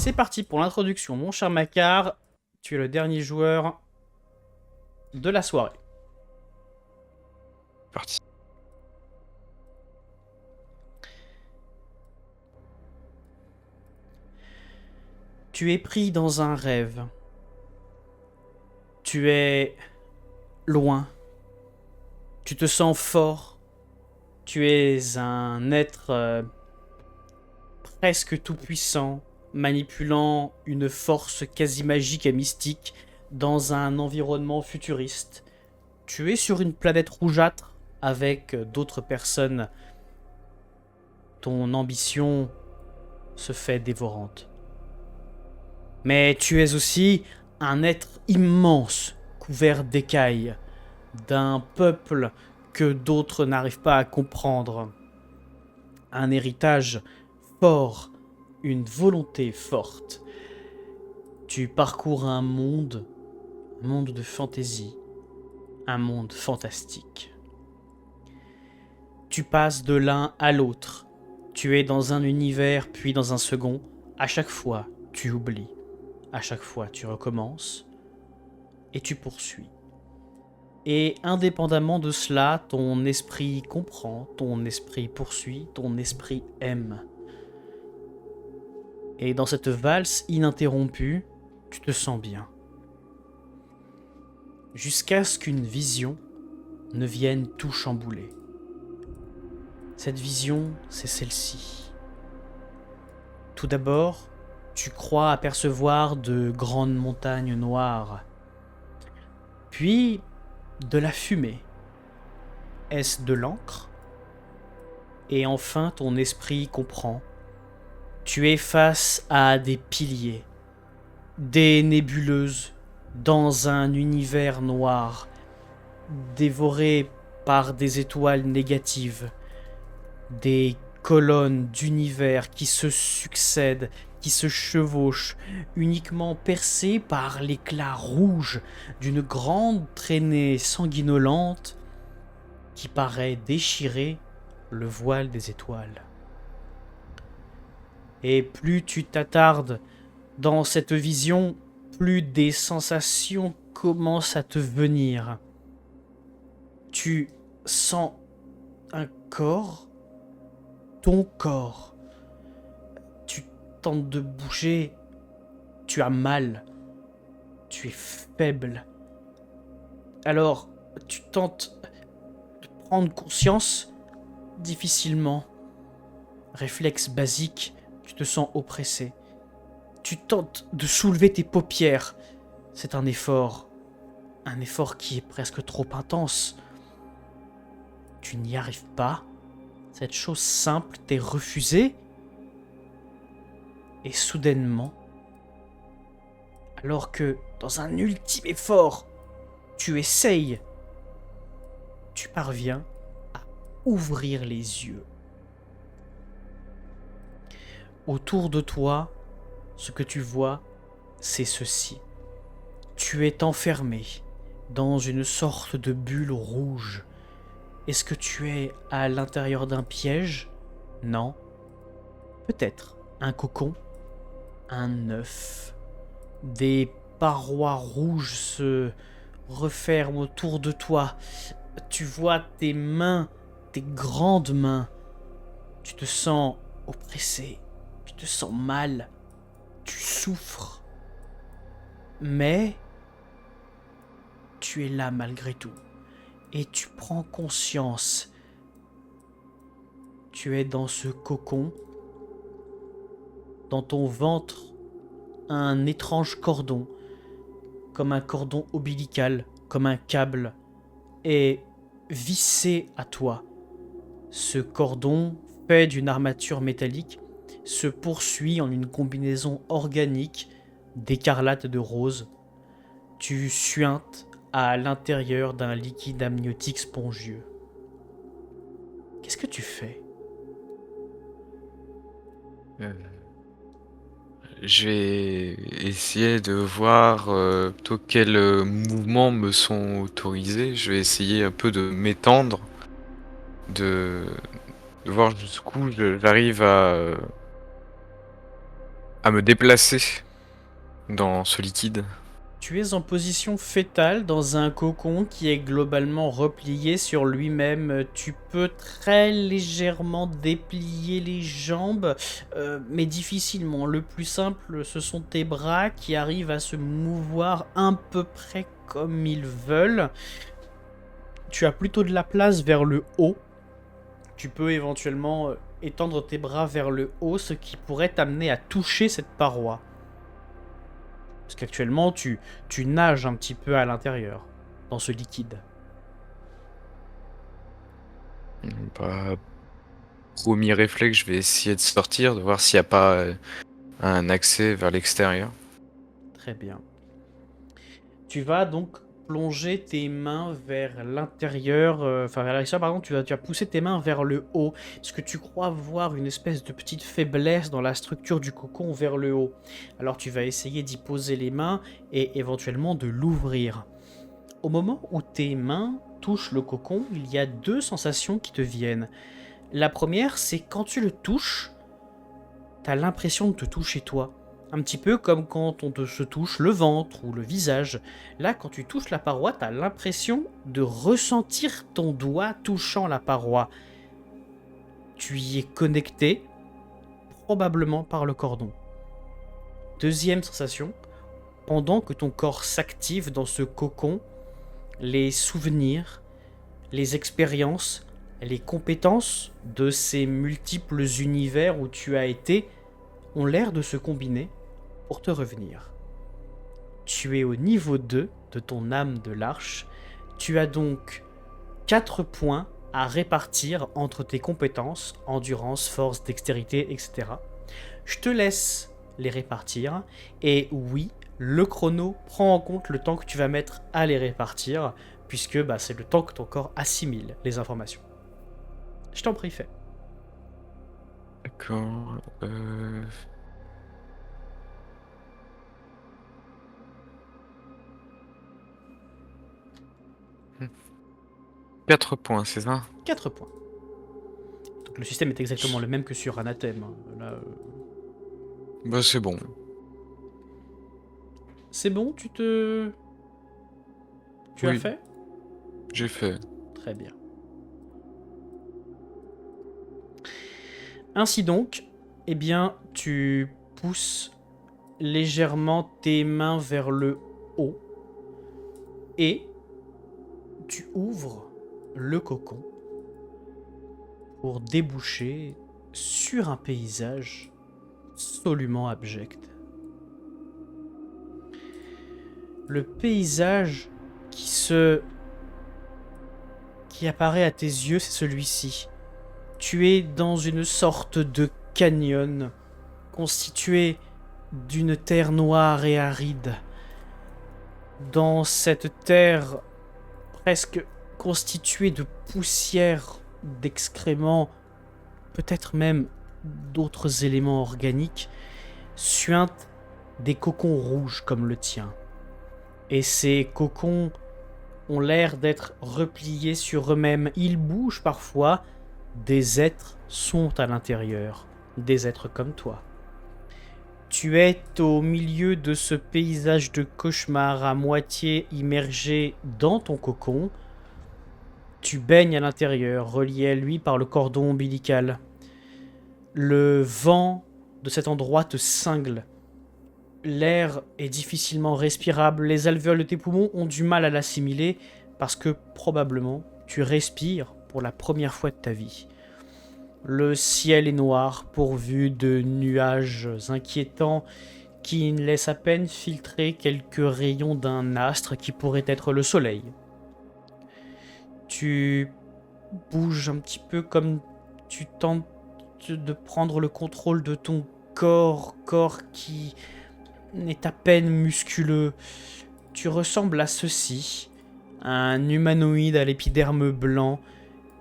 C'est parti pour l'introduction, mon cher Macquart. Tu es le dernier joueur de la soirée. Parti. Tu es pris dans un rêve. Tu es loin. Tu te sens fort. Tu es un être presque tout-puissant, manipulant une force quasi magique et mystique dans un environnement futuriste. Tu es sur une planète rougeâtre avec d'autres personnes. Ton ambition se fait dévorante. Mais tu es aussi un être immense, couvert d'écailles, d'un peuple que d'autres n'arrivent pas à comprendre. Un héritage fort, une volonté forte. Tu parcours un monde de fantaisie, un monde fantastique. Tu passes de l'un à l'autre. Tu es dans un univers puis dans un second. À chaque fois, tu oublies. À chaque fois, tu recommences et tu poursuis. Et indépendamment de cela, ton esprit comprend, ton esprit poursuit, ton esprit aime. Et dans cette valse ininterrompue, tu te sens bien. Jusqu'à ce qu'une vision ne vienne tout chambouler. Cette vision, c'est celle-ci. Tout d'abord, tu crois apercevoir de grandes montagnes noires. Puis, de la fumée. Est-ce de l'encre? Et enfin, ton esprit comprend. Tu es face à des piliers, des nébuleuses, dans un univers noir, dévoré par des étoiles négatives, des colonnes d'univers qui se succèdent, qui se chevauchent, uniquement percées par l'éclat rouge d'une grande traînée sanguinolente qui paraît déchirer le voile des étoiles. Et plus tu t'attardes dans cette vision, plus des sensations commencent à te venir. Tu sens un corps, ton corps. Tu tentes de bouger, tu as mal, tu es faible. Alors, tu tentes de prendre conscience, difficilement. Réflexe basique, tu te sens oppressé. Tu tentes de soulever tes paupières. C'est un effort qui est presque trop intense. Tu n'y arrives pas. Cette chose simple t'est refusée. Et soudainement, alors que dans un ultime effort, tu essayes, tu parviens à ouvrir les yeux. Autour de toi, ce que tu vois, c'est ceci. Tu es enfermé dans une sorte de bulle rouge. Est-ce que tu es à l'intérieur d'un piège? Non. Peut-être un cocon, un œuf. Des parois rouges se referment autour de toi. Tu vois tes mains, tes grandes mains. Tu te sens oppressé. Tu te sens mal. Tu souffres. Mais tu es là malgré tout. Et tu prends conscience. Tu es dans ce cocon. Dans ton ventre, un étrange cordon, comme un cordon ombilical, comme un câble, est vissé à toi. Ce cordon, fait d'une armature métallique, se poursuit en une combinaison organique d'écarlate et de rose. Tu suintes à l'intérieur d'un liquide amniotique spongieux. Qu'est-ce que tu fais? Euh, Je vais essayer de voir plutôt quels mouvements me sont autorisés. Je vais essayer un peu de m'étendre, de, de voir jusqu'où j'arrive à à me déplacer dans ce liquide. Tu es en position fétale dans un cocon qui est globalement replié sur lui-même. Tu peux très légèrement déplier les jambes, mais difficilement. Le plus simple, ce sont tes bras qui arrivent à se mouvoir à peu près comme ils veulent. Tu as plutôt de la place vers le haut. Tu peux éventuellement étendre tes bras vers le haut, ce qui pourrait t'amener à toucher cette paroi. Parce qu'actuellement, tu nages un petit peu à l'intérieur, dans ce liquide. Bah, premier réflexe, je vais essayer de sortir, de voir s'il n'y a pas un accès vers l'extérieur. Très bien. Tu vas donc plonger tes mains vers l'intérieur, vers l'extérieur, pardon, tu vas pousser tes mains vers le haut, parce que tu crois voir une espèce de petite faiblesse dans la structure du cocon vers le haut. Alors tu vas essayer d'y poser les mains et éventuellement de l'ouvrir. Au moment où tes mains touchent le cocon, il y a deux sensations qui te viennent. La première, c'est quand tu le touches, t'as l'impression de te toucher toi. Un petit peu comme quand on se touche le ventre ou le visage. Là, quand tu touches la paroi, t'as l'impression de ressentir ton doigt touchant la paroi. Tu y es connecté, probablement par le cordon. Deuxième sensation, pendant que ton corps s'active dans ce cocon, les souvenirs, les expériences, les compétences de ces multiples univers où tu as été ont l'air de se combiner pour te revenir. Tu es au niveau 2 de ton âme de l'arche. Tu as donc 4 points à répartir entre tes compétences, endurance, force, dextérité, etc. Je te laisse les répartir. Et oui, le chrono prend en compte le temps que tu vas mettre à les répartir, puisque c'est le temps que ton corps assimile les informations. Je t'en prie, fais. D'accord. 4 points, c'est ça? 4 points. Donc le système est exactement le même que sur Anathème. Là, Bah c'est bon. c'est bon, tu as Oui, fait? j'ai fait. Très bien. Ainsi donc, eh bien, tu pousses légèrement tes mains vers le haut et tu ouvres le cocon pour déboucher sur un paysage absolument abject. Le paysage qui apparaît à tes yeux, c'est celui-ci. Tu es dans une sorte de canyon constitué d'une terre noire et aride. Dans cette terre presque constituée de poussière, d'excréments, peut-être même d'autres éléments organiques, suintent des cocons rouges comme le tien. Et ces cocons ont l'air d'être repliés sur eux-mêmes. Ils bougent parfois. Des êtres sont à l'intérieur. Des êtres comme toi. Tu es au milieu de ce paysage de cauchemar à moitié immergé dans ton cocon. Tu baignes à l'intérieur, relié à lui par le cordon ombilical. Le vent de cet endroit te cingle. L'air est difficilement respirable. Les alvéoles de tes poumons ont du mal à l'assimiler parce que probablement tu respires pour la première fois de ta vie. Le ciel est noir, pourvu de nuages inquiétants qui laissent à peine filtrer quelques rayons d'un astre qui pourrait être le soleil. Tu bouges un petit peu comme tu tentes de prendre le contrôle de ton corps qui est à peine musculeux. Tu ressembles à ceci, un humanoïde à l'épiderme blanc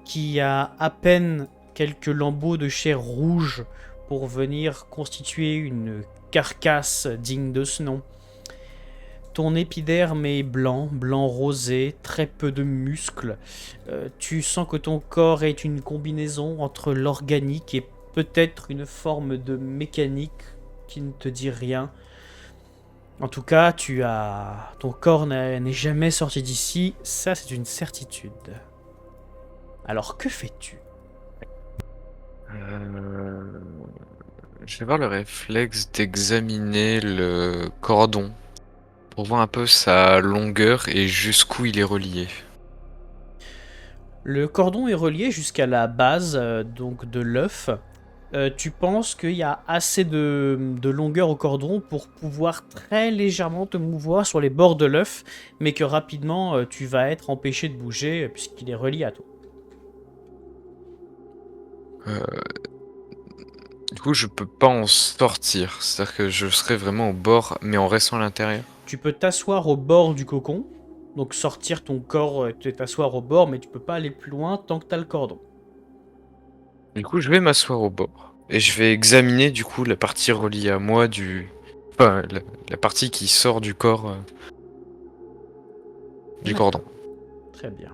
qui a à peine quelques lambeaux de chair rouge pour venir constituer une carcasse digne de ce nom. Ton épiderme est blanc rosé, très peu de muscles. Tu sens que ton corps est une combinaison entre l'organique et peut-être une forme de mécanique qui ne te dit rien. En tout cas, ton corps n'est jamais sorti d'ici, ça c'est une certitude. Alors que fais-tu? Euh, Je vais avoir le réflexe d'examiner le cordon pour voir un peu sa longueur et jusqu'où il est relié. Le cordon est relié jusqu'à la base donc de l'œuf. Tu penses qu'il y a assez de longueur au cordon pour pouvoir très légèrement te mouvoir sur les bords de l'œuf, mais que rapidement tu vas être empêché de bouger puisqu'il est relié à toi. Euh, Du coup, je peux pas en sortir. C'est-à-dire que je serai vraiment au bord, mais en restant à l'intérieur. Tu peux t'asseoir au bord du cocon, donc sortir ton corps, t'asseoir au bord, mais tu peux pas aller plus loin tant que t'as le cordon. Du coup, je vais m'asseoir au bord. Et je vais examiner, du coup, la partie reliée à moi Enfin, la partie qui sort du corps du cordon. D'accord, très bien.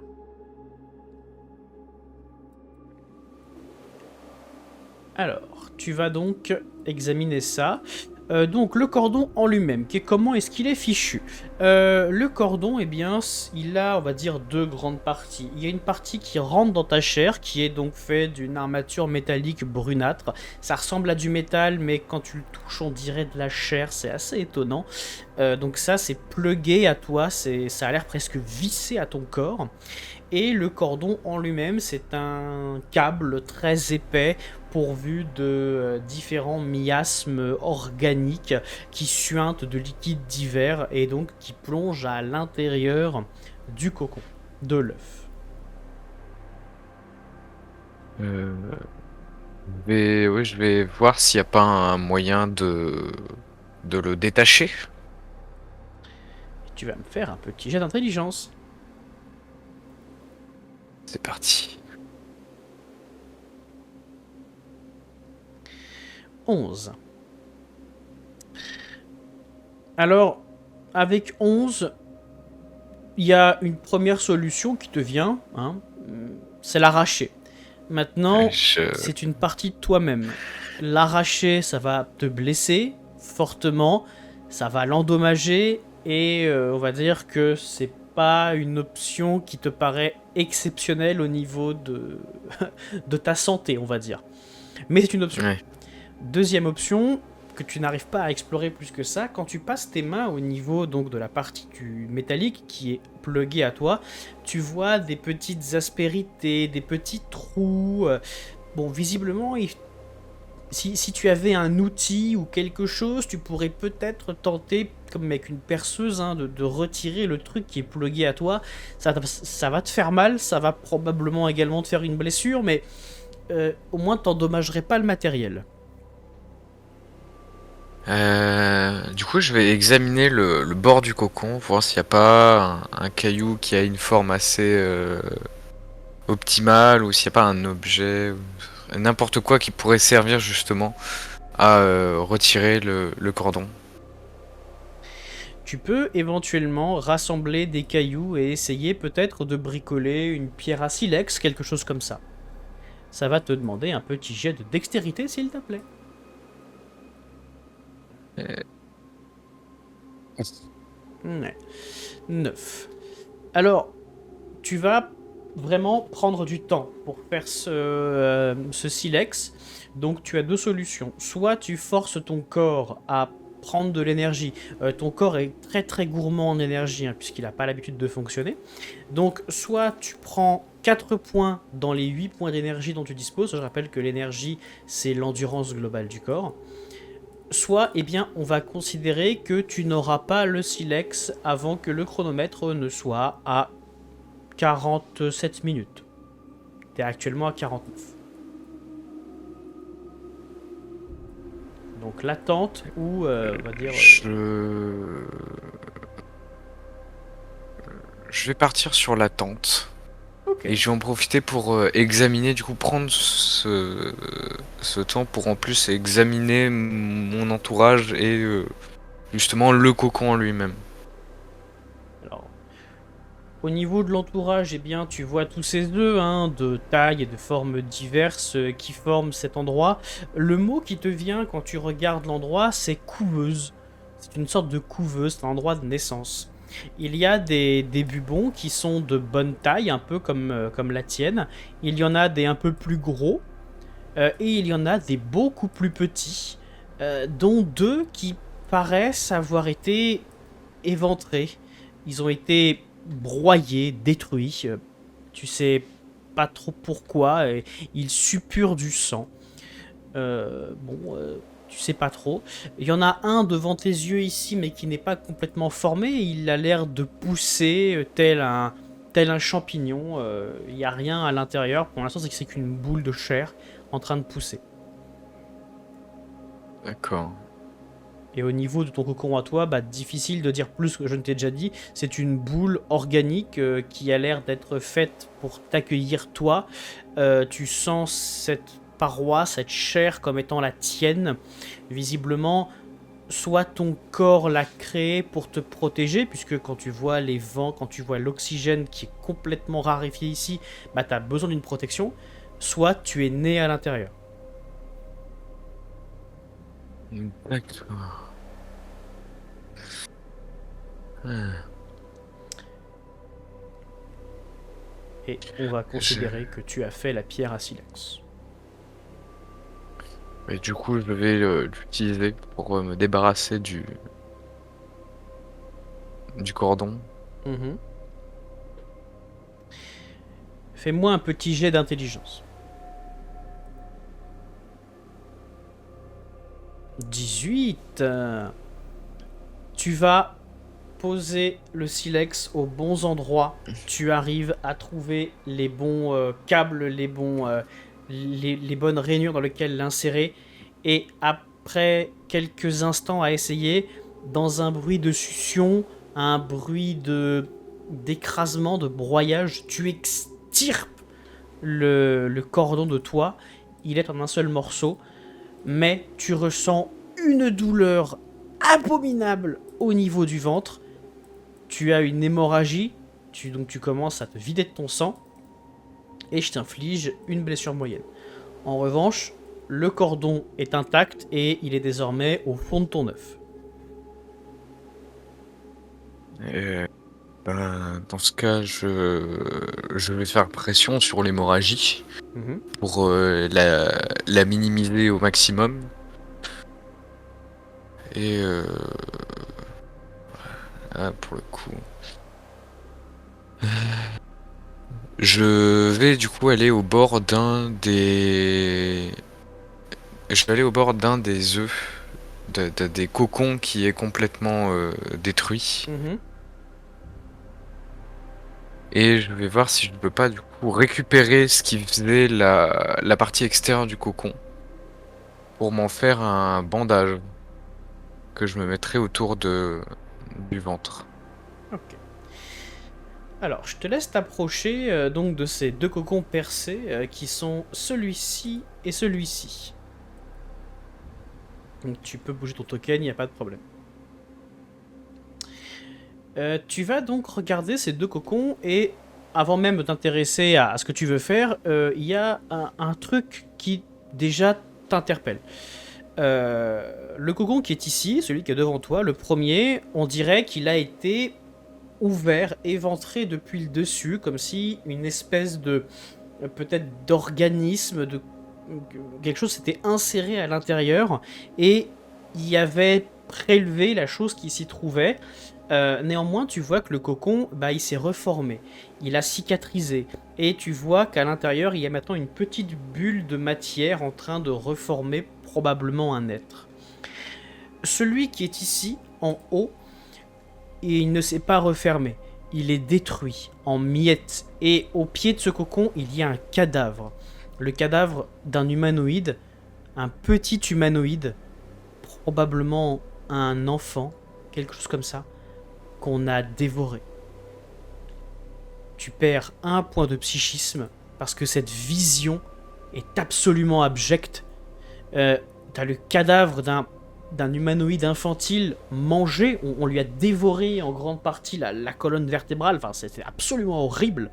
Alors, tu vas donc examiner ça. Donc, le cordon en lui-même, comment est-ce qu'il est fichu? Le cordon, eh bien, il a, on va dire, deux grandes parties. Il y a une partie qui rentre dans ta chair, qui est donc faite d'une armature métallique brunâtre. Ça ressemble à du métal, mais quand tu le touches, on dirait de la chair. C'est assez étonnant. Donc ça, c'est plugué à toi. Ça a l'air presque vissé à ton corps. Et le cordon en lui-même, c'est un câble très épais pourvu de différents miasmes organiques qui suintent de liquides divers et donc qui plongent à l'intérieur du cocon, de l'œuf. Euh, oui, je vais voir s'il n'y a pas un moyen de le détacher. Et tu vas me faire un petit jet d'intelligence. C'est parti. 11. Alors, avec 11, il y a une première solution qui te vient, hein, c'est l'arracher. Maintenant, Je... c'est une partie de toi-même. L'arracher, ça va te blesser fortement, ça va l'endommager, et on va dire que c'est pas une option qui te paraît exceptionnelle au niveau de ta santé, on va dire. Mais c'est une option. Ouais. Deuxième option, que tu n'arrives pas à explorer plus que ça, quand tu passes tes mains au niveau donc de la partie du métallique qui est pluguée à toi, tu vois des petites aspérités, des petits trous. Bon, visiblement, si tu avais un outil ou quelque chose, tu pourrais peut-être tenter, comme avec une perceuse, hein, de retirer le truc qui est plugué à toi. Ça va te faire mal, ça va probablement également te faire une blessure, mais au moins t'endommagerais pas le matériel. Du coup, je vais examiner le bord du cocon, voir s'il n'y a pas un caillou qui a une forme assez optimale, ou s'il n'y a pas un objet, ou n'importe quoi qui pourrait servir justement à retirer le cordon. Tu peux éventuellement rassembler des cailloux et essayer peut-être de bricoler une pierre à silex, quelque chose comme ça. Ça va te demander un petit jet de dextérité, s'il te plaît. Euh, Ouais. 9. Alors, tu vas vraiment prendre du temps pour faire ce silex. Donc tu as deux solutions. Soit tu forces ton corps à prendre de l'énergie. Ton corps est très très gourmand en énergie, hein, puisqu'il n'a pas l'habitude de fonctionner. Donc soit tu prends 4 points dans les 8 points d'énergie dont tu disposes. Je rappelle que l'énergie, c'est l'endurance globale du corps. Soit, eh bien, on va considérer que tu n'auras pas le silex avant que le chronomètre ne soit à 47 minutes. Tu es actuellement à 49. Donc l'attente ou, on va dire... Je vais partir sur la tente. Ok. Et je vais en profiter pour examiner, du coup, prendre ce temps pour en plus examiner mon entourage et justement le cocon en lui-même. Alors, Au niveau de l'entourage, eh bien, tu vois tous ces œufs de taille et de formes diverses qui forment cet endroit. Le mot qui te vient quand tu regardes l'endroit, c'est couveuse. C'est une sorte de couveuse, c'est un endroit de naissance. Il y a des bubons qui sont de bonne taille, un peu comme la tienne. Il y en a des un peu plus gros, et il y en a des beaucoup plus petits, dont deux qui paraissent avoir été éventrés. Ils ont été broyés, détruits. Tu sais pas trop pourquoi. Et ils suppurent du sang. Tu sais pas trop. Il y en a un devant tes yeux ici, mais qui n'est pas complètement formé. Il a l'air de pousser tel un champignon. Il n'y a rien à l'intérieur. Pour l'instant, c'est qu'une boule de chair en train de pousser. D'accord. Et au niveau de ton cocon à toi, difficile de dire plus que je ne t'ai déjà dit. C'est une boule organique qui a l'air d'être faite pour t'accueillir toi. Tu sens cette paroi, cette chair comme étant la tienne. Visiblement, soit ton corps l'a créée pour te protéger, puisque quand tu vois les vents, quand tu vois l'oxygène qui est complètement raréfié ici, tu as besoin d'une protection. Soit tu es né à l'intérieur. D'accord. Ah. Et on va considérer que tu as fait la pierre à silex. Et du coup, je vais l'utiliser pour me débarrasser du cordon. Mhm. Fais-moi un petit jet d'intelligence. 18. Tu vas poser le silex aux bons endroits. Tu arrives à trouver les bons câbles, les bonnes rainures dans lesquelles l'insérer. Et après quelques instants à essayer, dans un bruit de succion, un bruit d'écrasement, de broyage, tu extirpes le cordon de toi. Il est en un seul morceau, mais tu ressens une douleur abominable au niveau du ventre. Tu as une hémorragie, donc tu commences à te vider de ton sang, et je t'inflige une blessure moyenne. En revanche, le cordon est intact et il est désormais au fond de ton œuf. Dans ce cas, je vais faire pression sur l'hémorragie pour la minimiser au maximum. Et pour le coup, je vais du coup aller au bord d'un des... Je vais aller au bord d'un des œufs, des cocons qui est complètement détruit. Et je vais voir si je ne peux pas du coup récupérer ce qui faisait la partie extérieure du cocon pour m'en faire un bandage que je me mettrai autour du ventre. Ok. Alors, je te laisse t'approcher donc de ces deux cocons percés qui sont celui-ci et celui-ci. Donc tu peux bouger ton token, il n'y a pas de problème. Tu vas donc regarder ces deux cocons et avant même de t'intéresser à ce que tu veux faire, il y a un truc qui déjà t'interpelle. Le cocon qui est ici, celui qui est devant toi, le premier, on dirait qu'il a été ouvert, éventré depuis le dessus, comme si une espèce de peut-être d'organisme, de quelque chose s'était inséré à l'intérieur et il y avait prélevé la chose qui s'y trouvait. Néanmoins, tu vois que le cocon, il s'est reformé, il a cicatrisé, et tu vois qu'à l'intérieur, il y a maintenant une petite bulle de matière en train de reformer probablement un être. Celui qui est ici, en haut, il ne s'est pas refermé, il est détruit en miettes, et au pied de ce cocon, il y a un cadavre. Le cadavre d'un humanoïde, un petit humanoïde, probablement un enfant, quelque chose comme ça, qu'on a dévoré. Tu perds un point de psychisme parce que cette vision est absolument abjecte. T'as le cadavre d'un d'un humanoïde infantile mangé. On lui a dévoré en grande partie la colonne vertébrale. Enfin, c'était absolument horrible.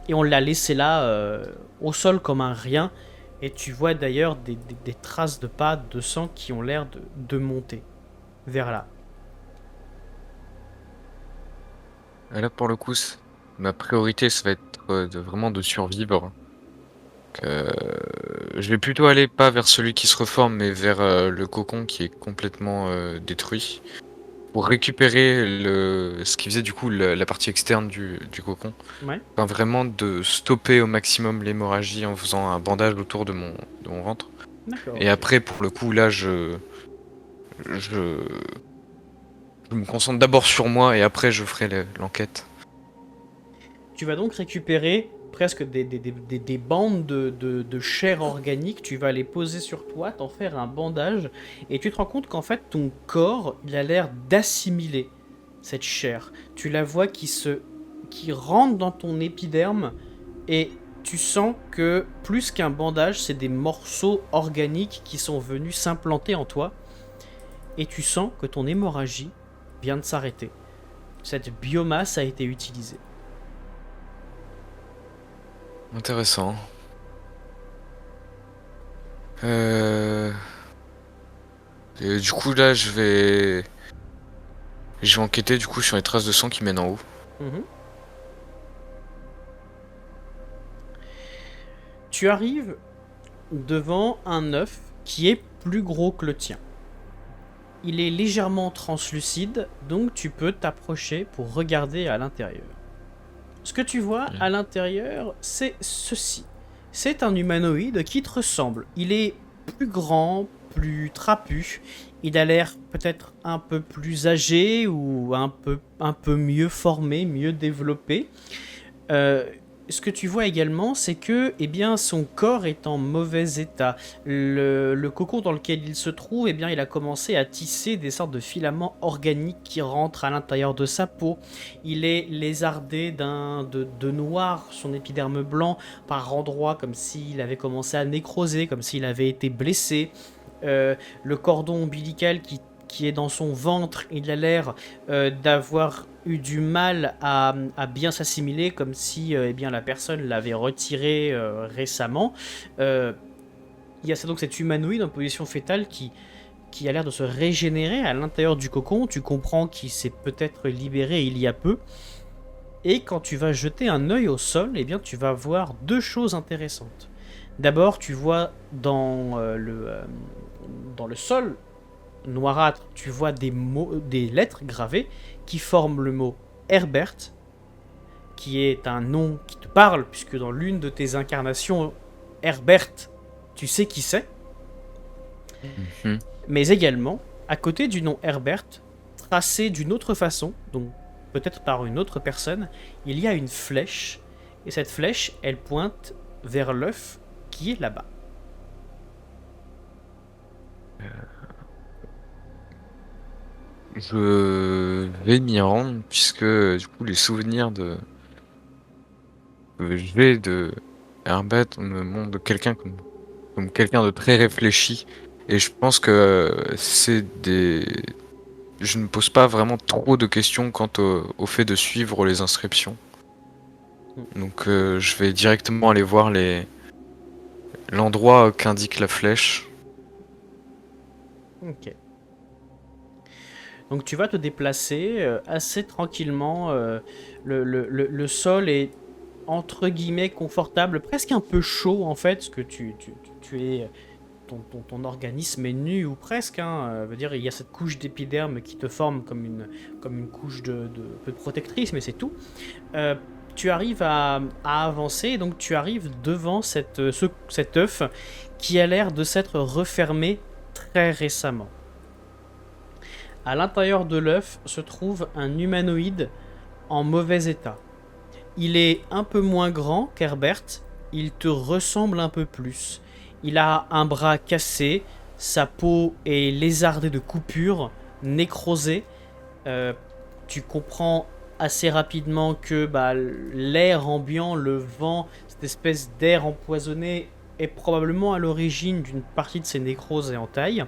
Et on l'a laissé là, au sol comme un rien. Et tu vois d'ailleurs des traces de pas, de sang qui ont l'air de monter vers là. Et là, pour le coup, ma priorité, ça va être vraiment de survivre. Euh, je vais plutôt aller pas vers celui qui se reforme, mais vers le cocon qui est complètement détruit. Pour récupérer ce qui faisait du coup la partie externe du cocon. Ouais. Enfin, vraiment de stopper au maximum l'hémorragie en faisant un bandage autour de mon ventre. D'accord. Et Ok. après, pour le coup, là, je me concentre d'abord sur moi et après je ferai l'enquête. Tu vas donc récupérer presque des bandes de chair organique, tu vas les poser sur toi, t'en faire un bandage, et tu te rends compte qu'en fait ton corps, il a l'air d'assimiler cette chair. Tu la vois qui rentre dans ton épiderme, et tu sens que plus qu'un bandage, c'est des morceaux organiques qui sont venus s'implanter en toi, et tu sens que ton hémorragie vient de s'arrêter. Cette biomasse a été utilisée. Intéressant. Et du coup, là, je vais enquêter du coup sur les traces de sang qui mènent en haut. Mhm. Tu arrives devant un œuf qui est plus gros que le tien. Il est légèrement translucide, donc tu peux t'approcher pour regarder à l'intérieur. Ce que tu vois à l'intérieur, c'est ceci. C'est un humanoïde qui te ressemble. Il est plus grand, plus trapu. Il a l'air peut-être un peu plus âgé ou un peu mieux formé, mieux développé. Ce que tu vois également, c'est que eh bien, son corps est en mauvais état. Le cocon dans lequel il se trouve, eh bien, il a commencé à tisser des sortes de filaments organiques qui rentrent à l'intérieur de sa peau. Il est lézardé de noir, son épiderme blanc, par endroits, comme s'il avait commencé à nécroser, comme s'il avait été blessé. Le cordon ombilical qui est dans son ventre, il a l'air d'avoir eu du mal à bien s'assimiler, comme si eh bien, la personne l'avait retiré récemment. Il y a donc cet humanoïde en position fétale qui a l'air de se régénérer à l'intérieur du cocon. Tu comprends qu'il s'est peut-être libéré il y a peu. Et quand tu vas jeter un œil au sol, eh bien, tu vas voir deux choses intéressantes. D'abord, tu vois dans le sol noirâtre, tu vois des lettres gravées qui forment le mot Herbert, qui est un nom qui te parle, puisque dans l'une de tes incarnations, Herbert, tu sais qui c'est. Mhm. Mais également, à côté du nom Herbert, tracé d'une autre façon, donc peut-être par une autre personne, il y a une flèche, et cette flèche, elle pointe vers l'œuf qui est là-bas. Je vais m'y rendre puisque du coup les souvenirs de Herbert me montrent de quelqu'un comme quelqu'un de très réfléchi et je pense que je ne pose pas vraiment trop de questions quant au fait de suivre les inscriptions. Donc je vais directement aller voir l'endroit qu'indique la flèche. Ok. Donc tu vas te déplacer assez tranquillement. Le sol est entre guillemets confortable, presque un peu chaud en fait, parce que tu es ton organisme est nu ou presque. Veut dire, il y a cette couche d'épiderme qui te forme comme une couche peu de protectrice, mais c'est tout. Tu arrives à avancer, donc tu arrives devant cet œuf qui a l'air de s'être refermé très récemment. À l'intérieur de l'œuf se trouve un humanoïde en mauvais état. Il est un peu moins grand qu'Herbert, il te ressemble un peu plus. Il a un bras cassé, sa peau est lézardée de coupures, nécrosée. Tu comprends assez rapidement que l'air ambiant, le vent, cette espèce d'air empoisonné est probablement à l'origine d'une partie de ces nécroses et entailles.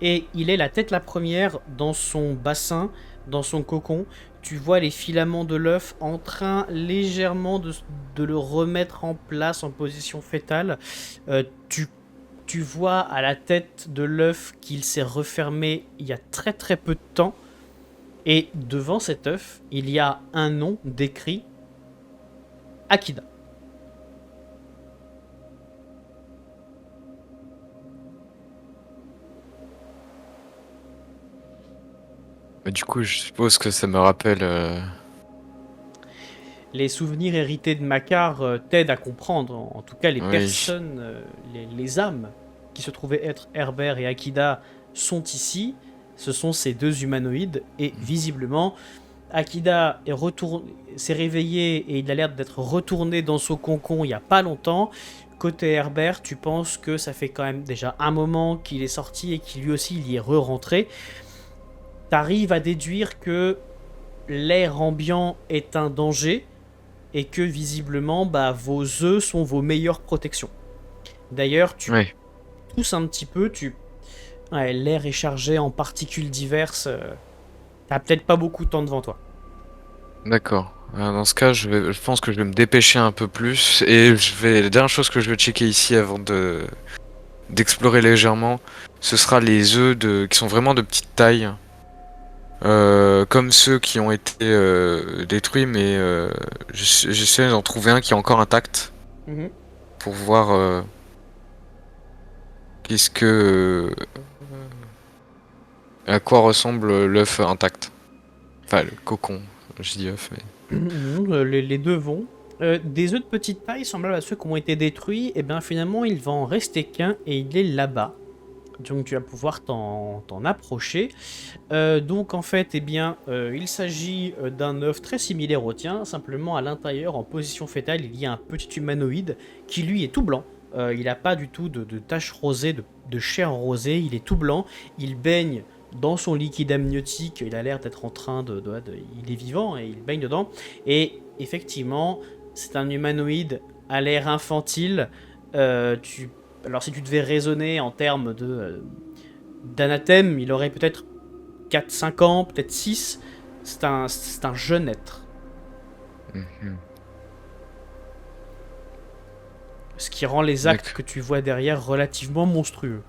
et il est la tête la première dans son bassin, dans son cocon. Tu vois les filaments de l'œuf en train légèrement de le remettre en place en position fétale. Tu vois à la tête de l'œuf qu'il s'est refermé il y a très très peu de temps. Et devant cet œuf, il y a un nom décrit, Akida. Mais du coup, je suppose que ça me rappelle. Les souvenirs hérités de Makar t'aident à comprendre, en tout cas les Oui. personnes, les âmes qui se trouvaient être Herbert et Akida sont ici. Ce sont ces deux humanoïdes et visiblement Akida s'est réveillé et il a l'air d'être retourné dans son cocon il n'y a pas longtemps. Côté Herbert, tu penses que ça fait quand même déjà un moment qu'il est sorti et qu'il lui aussi il y est re-rentré. T'arrives à déduire que l'air ambiant est un danger et que visiblement vos œufs sont vos meilleures protections. D'ailleurs, tu Oui. pousses un petit peu, ouais, l'air est chargé en particules diverses. T'as peut-être pas beaucoup de temps devant toi. D'accord. Dans ce cas, je pense que je vais me dépêcher un peu plus et la dernière chose que je vais checker ici avant d'explorer légèrement, ce sera les œufs qui sont vraiment de petite taille, comme ceux qui ont été détruits, mais j'essaie d'en trouver un qui est encore intact Mhm. pour voir qu'est-ce que à quoi ressemble l'œuf intact. Enfin, le cocon. Je dis œuf, mais Les deux vont. Des œufs de petite taille semblables à ceux qui ont été détruits, et bien finalement il va en rester qu'un et il est là-bas. Donc tu vas pouvoir t'en approcher. Donc en fait, il s'agit d'un œuf très similaire au tien, simplement à l'intérieur, en position fétale, il y a un petit humanoïde qui lui est tout blanc. Il n'a pas du tout de taches rosées, de chair rosée, il est tout blanc, il baigne dans son liquide amniotique, il a l'air d'être en train il est vivant et il baigne dedans. Et effectivement, c'est un humanoïde à l'air infantile. Alors si tu devais raisonner en termes d'anathème, il aurait peut-être 4-5 ans, peut-être 6. C'est un jeune être. Mhm. Ce qui rend les actes D'accord. que tu vois derrière relativement monstrueux.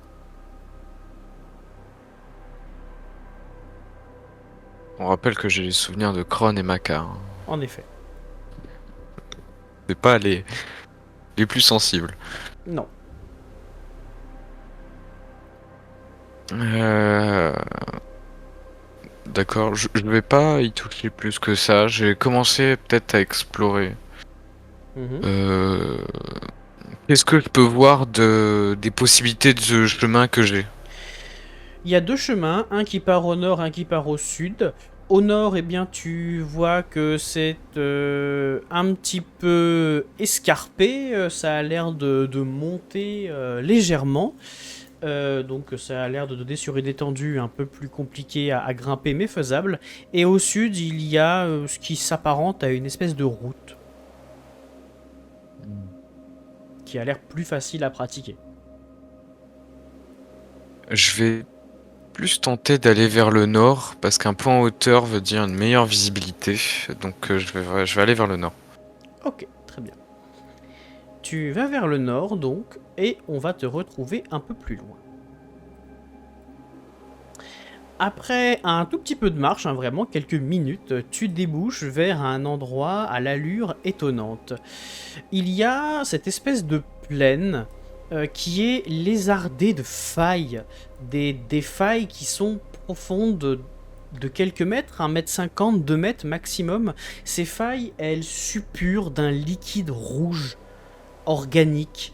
On rappelle que j'ai les souvenirs de Kron et Makar, hein. En effet. C'est pas les plus sensibles. Non. Euh, D'accord, je vais pas y toucher plus que ça. J'ai commencé peut-être à explorer. Mhm. Euh, Qu'est-ce que je peux voir des possibilités de ce chemin que j'ai? Il y a deux chemins, un qui part au nord, un qui part au sud. Au nord, tu vois que c'est un petit peu escarpé, ça a l'air de monter légèrement. Donc ça a l'air de donner sur une étendue un peu plus compliquée à grimper, mais faisable. Et au sud, il y a ce qui s'apparente à une espèce de route, qui a l'air plus facile à pratiquer. Je vais plus tenter d'aller vers le nord parce qu'un point en hauteur veut dire une meilleure visibilité. Donc je vais aller vers le nord. Ok, très bien. Tu vas vers le nord donc, et on va te retrouver un peu plus loin. Après un tout petit peu de marche, vraiment quelques minutes, tu débouches vers un endroit à l'allure étonnante. Il y a cette espèce de plaine qui est lézardée de failles, des failles qui sont profondes de quelques mètres, 1,50 m, 2 mètres maximum. Ces failles, elles suppurent d'un liquide rouge organique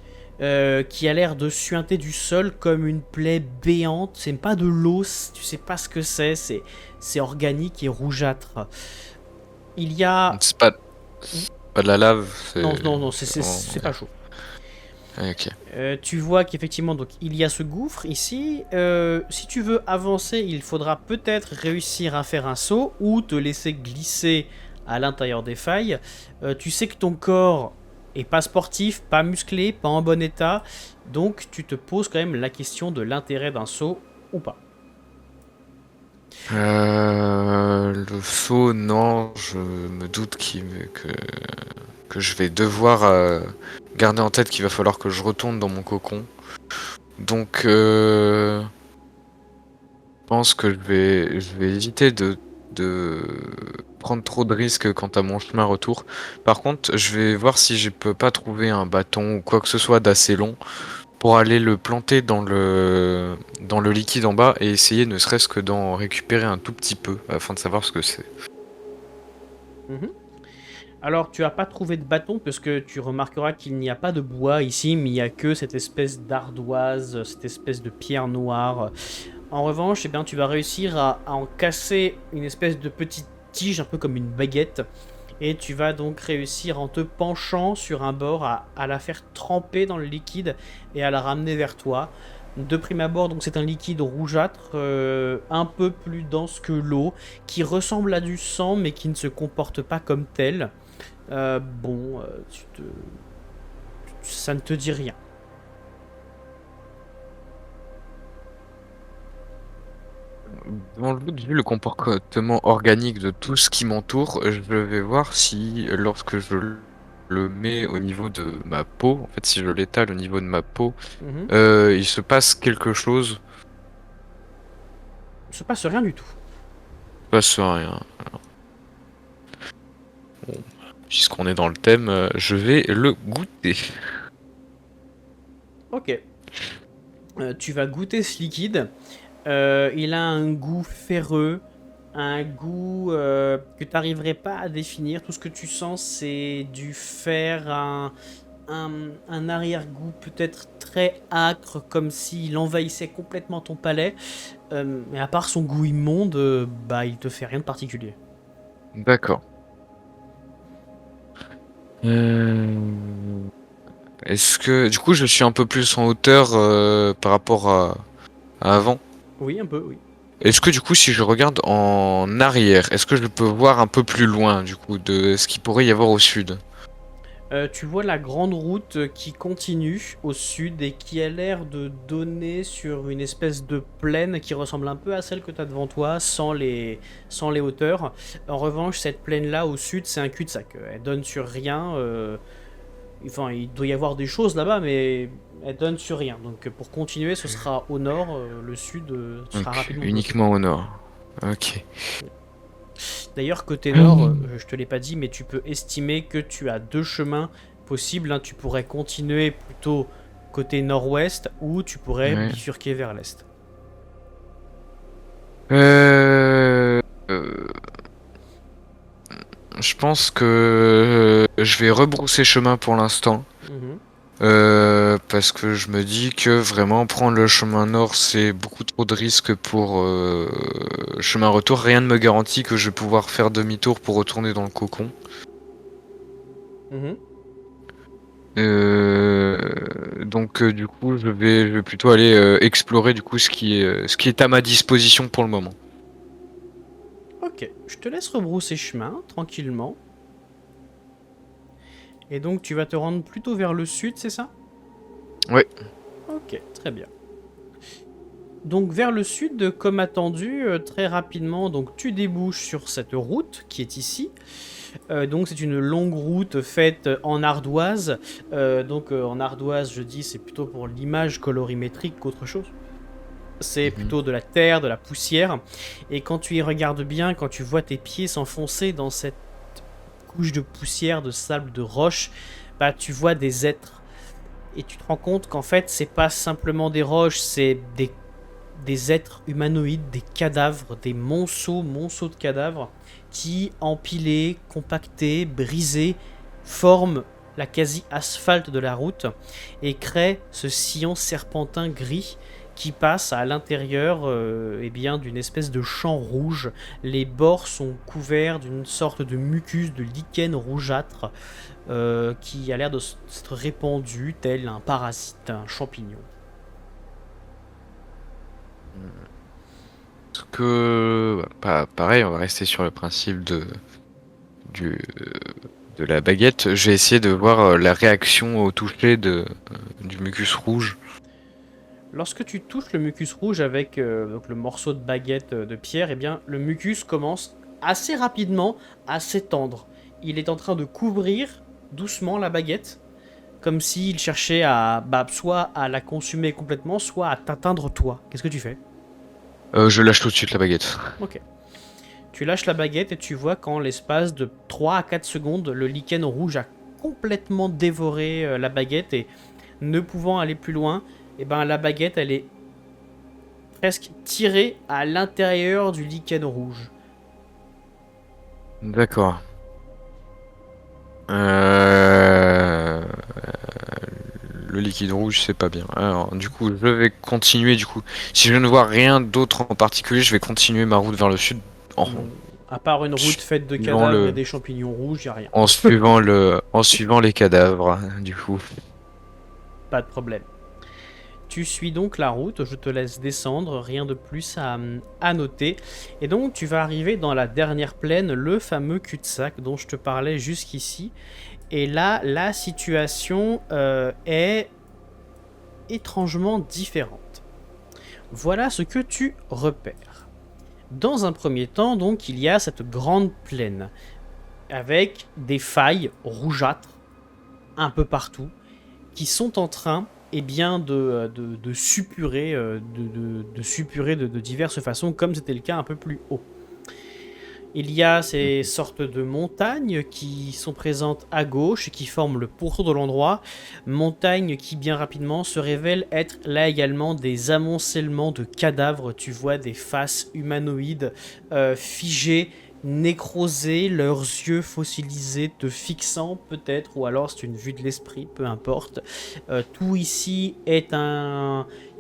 qui a l'air de suinter du sol comme une plaie béante. C'est pas de l'eau, tu sais pas ce que c'est organique et rougeâtre. Il y a... C'est pas de la lave, Non, non, non, c'est vraiment. c'est pas chaud. Ok. Tu vois qu'effectivement, donc il y a ce gouffre ici. Si tu veux avancer, il faudra peut-être réussir à faire un saut ou te laisser glisser à l'intérieur des failles. Tu sais que ton corps est pas sportif, pas musclé, pas en bon état, donc tu te poses quand même la question de l'intérêt d'un saut ou pas. Le faux, non, je me doute que je vais devoir garder en tête qu'il va falloir que je retourne dans mon cocon. Donc, je pense que je vais éviter de prendre trop de risques quant à mon chemin retour. Par contre, je vais voir si je peux pas trouver un bâton ou quoi que ce soit d'assez long pour aller le planter dans le liquide en bas et essayer ne serait-ce que d'en récupérer un tout petit peu afin de savoir ce que c'est. Mhm. Alors, tu as pas trouvé de bâton parce que tu remarqueras qu'il n'y a pas de bois ici, mais il y a que cette espèce d'ardoise, cette espèce de pierre noire. En revanche, eh bien, tu vas réussir à en casser une espèce de petite tige, un peu comme une baguette. Et tu vas donc réussir en te penchant sur un bord à la faire tremper dans le liquide et à la ramener vers toi. De prime abord, donc c'est un liquide rougeâtre, un peu plus dense que l'eau, qui ressemble à du sang mais qui ne se comporte pas comme tel. Bon, ça ne te dit rien. Dans le doute, vu le comportement organique de tout ce qui m'entoure, je vais voir si lorsque le mets au niveau de ma peau, en fait si je l'étale au niveau de ma peau, Mhm. il se passe quelque chose. Il ne se passe rien du tout. Il se passe rien. Bon, puisqu'on est dans le thème, je vais le goûter. Ok. Tu vas goûter ce liquide. Il a un goût ferreux, un goût que tu n'arriverais pas à définir. Tout ce que tu sens, c'est du fer, un arrière-goût peut-être très âcre, comme s'il envahissait complètement ton palais. Mais à part son goût immonde, bah, il te fait rien de particulier. D'accord. Euh, Est-ce que du coup je suis un peu plus en hauteur par rapport à avant? Oui, un peu, oui. Est-ce que du coup si je regarde en arrière, est-ce que je peux voir un peu plus loin du coup de ce qu'il pourrait y avoir au sud? Tu vois la grande route qui continue au sud et qui a l'air de donner sur une espèce de plaine qui ressemble un peu à celle que tu as devant toi, sans les hauteurs. En revanche, cette plaine-là au sud, c'est un cul-de-sac. Elle donne sur rien. Enfin, il doit y avoir des choses là-bas, mais elle donne sur rien. Donc pour continuer, ce sera au nord. Le sud sera Donc rapidement bloqué. uniquement au nord. Ok. D'ailleurs, côté nord, je te l'ai pas dit, mais tu peux estimer que tu as deux chemins possibles, hein. Tu pourrais continuer plutôt côté nord-ouest ou tu pourrais Ouais. bifurquer vers l'est. Euh, euh, je pense que je vais rebrousser chemin pour l'instant. Mhm. Parce que je me dis que vraiment prendre le chemin nord, c'est beaucoup trop de risques pour chemin retour. Rien ne me garantit que je vais pouvoir faire demi-tour pour retourner dans le cocon. Mhm. Donc du coup, je vais plutôt aller explorer du coup ce qui est à ma disposition pour le moment. Ok, je te laisse rebrousser chemin tranquillement. Et donc tu vas te rendre plutôt vers le sud, c'est ça? Ouais. Ok, très bien. Donc vers le sud, comme attendu, très rapidement, donc tu débouches sur cette route qui est ici. Donc c'est une longue route faite en ardoise. En ardoise, je dis, c'est plutôt pour l'image colorimétrique qu'autre chose. C'est Mhm. plutôt de la terre, de la poussière. Et quand tu y regardes bien, quand tu vois tes pieds s'enfoncer dans cette couche de poussière, de sable, de roche, bah tu vois des êtres. Et tu te rends compte qu'en fait, c'est pas simplement des roches, c'est des êtres humanoïdes, des cadavres, des monceaux de cadavres qui, empilés, compactés, brisés, forment la quasi-asphalte de la route et créent ce sillon serpentin gris qui passe à l'intérieur eh bien, d'une espèce de champ rouge. Les bords sont couverts d'une sorte de mucus, de lichen rougeâtre qui a l'air de s'être répandu tel un parasite, un champignon. Parce que pareil, on va rester sur le principe du, de la baguette. J'ai essayé de voir la réaction au toucher du mucus rouge. Lorsque tu touches le mucus rouge avec donc le morceau de baguette de pierre, eh bien, le mucus commence assez rapidement à s'étendre. Il est en train de couvrir doucement la baguette, comme s'il cherchait à soit à la consumer complètement, soit à t'atteindre toi. Qu'est-ce que tu fais? Je lâche tout de suite la baguette. Ok. Tu lâches la baguette et tu vois qu'en l'espace de 3 à 4 secondes, le lichen rouge a complètement dévoré la baguette et ne pouvant aller plus loin, eh ben, la baguette elle est presque tirée à l'intérieur du lichen rouge. D'accord. Euh... Le liquide rouge, c'est pas bien. Alors, du coup, je vais continuer. Du coup, si je ne vois rien d'autre en particulier, je vais continuer ma route vers le sud en, À part une route faite de suivant cadavres et le, des champignons rouges, y a rien. en suivant les cadavres. Du coup, Pas de problème. Tu suis donc la route, je te laisse descendre, rien de plus à noter. Et donc tu vas arriver dans la dernière plaine, le fameux cul-de-sac dont je te parlais jusqu'ici. Et là, la situation est étrangement différente. Voilà ce que tu repères. Dans un premier temps, donc, il y a cette grande plaine avec des failles rougeâtres un peu partout qui sont en train bien, de suppurer, de suppurer de diverses façons, comme c'était le cas un peu plus haut. Il y a ces sortes de montagnes qui sont présentes à gauche et qui forment le pourtour de l'endroit. Montagnes qui bien rapidement se révèlent être là également des amoncellements de cadavres. Tu vois des faces humanoïdes figées, nécrosées, leurs yeux fossilisés te fixant peut-être, ou alors c'est une vue de l'esprit, peu importe. Tout ici est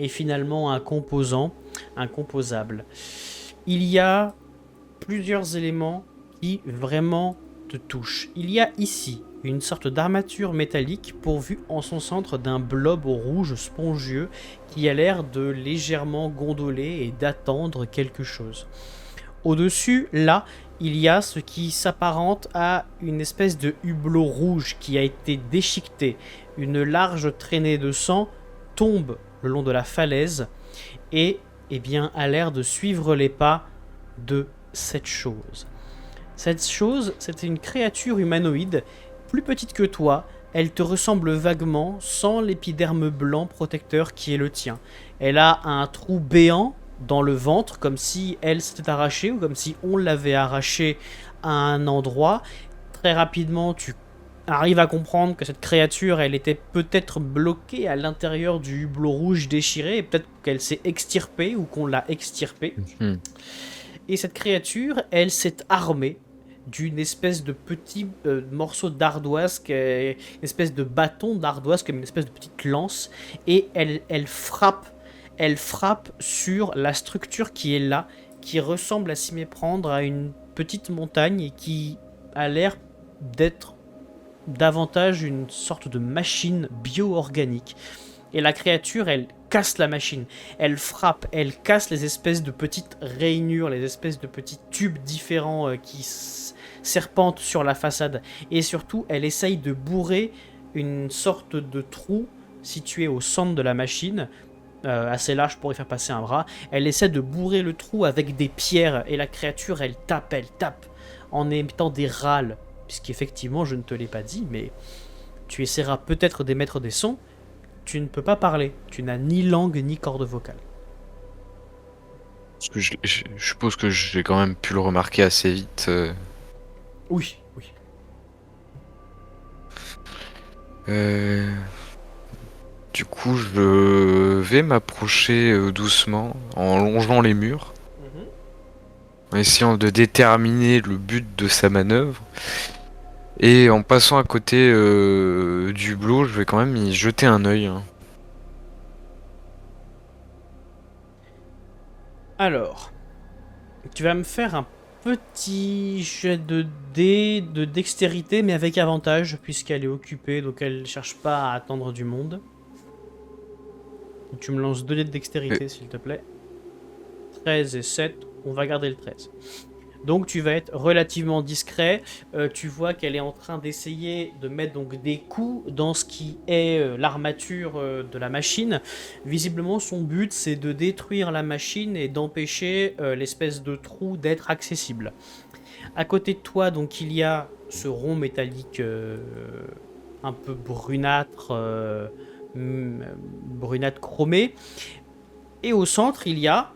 finalement un composant, un composable. Il y a plusieurs éléments qui vraiment te touchent. Il y a ici une sorte d'armature métallique pourvue en son centre d'un blob rouge spongieux qui a l'air de légèrement gondoler et d'attendre quelque chose. Au-dessus, là, il y a ce qui s'apparente à une espèce de hublot rouge qui a été déchiqueté. Une large traînée de sang tombe le long de la falaise et a l'air de suivre les pas de cette chose. Cette chose, c'était une créature humanoïde, plus petite que toi. Elle te ressemble vaguement, sans l'épiderme blanc protecteur qui est le tien. Elle a un trou béant dans le ventre, comme si elle s'était arrachée, ou comme si on l'avait arrachée à un endroit. Très rapidement, tu arrives à comprendre que cette créature, elle était peut-être bloquée à l'intérieur du hublot rouge déchiré, et peut-être qu'elle s'est extirpée, ou qu'on l'a extirpée. Et cette créature, elle s'est armée d'une espèce de petit morceau d'ardoise, une espèce de bâton d'ardoise, comme une espèce de petite lance, et elle frappe sur la structure qui est là, qui ressemble à s'y méprendre à une petite montagne et qui a l'air d'être davantage une sorte de machine bio-organique. Et la créature, elle casse la machine, elle frappe, elle casse les espèces de petites rainures, les espèces de petits tubes différents qui serpentent sur la façade. Et surtout, elle essaye de bourrer une sorte de trou situé au centre de la machine, assez large pour y faire passer un bras. Elle essaie de bourrer le trou avec des pierres, et la créature, elle tape, en émettant des râles. Puisqu'effectivement, je ne te l'ai pas dit, mais tu essaieras peut-être d'émettre des sons. Tu ne peux pas parler. Tu n'as ni langue ni corde vocale. parce que je suppose que j'ai quand même pu le remarquer assez vite. Oui. Euh, Du coup, je vais m'approcher doucement en longeant les murs, en essayant de déterminer le but de sa manœuvre. Et en passant à côté du hublot, je vais quand même y jeter un œil, hein. Alors, tu vas me faire un petit jet de dés de dextérité, mais avec avantage, puisqu'elle est occupée, donc elle ne cherche pas à attendre du monde. Tu me lances 2 dés de Et- dextérité, s'il te plaît. 13 et 7, on va garder le 13. Donc tu vas être relativement discret. Tu vois qu'elle est en train d'essayer de mettre donc des coups dans ce qui est l'armature de la machine. Visiblement, son but c'est de détruire la machine et d'empêcher l'espèce de trou d'être accessible. À côté de toi, donc il y a ce rond métallique un peu brunâtre, brunâtre chromé. Et au centre, il y a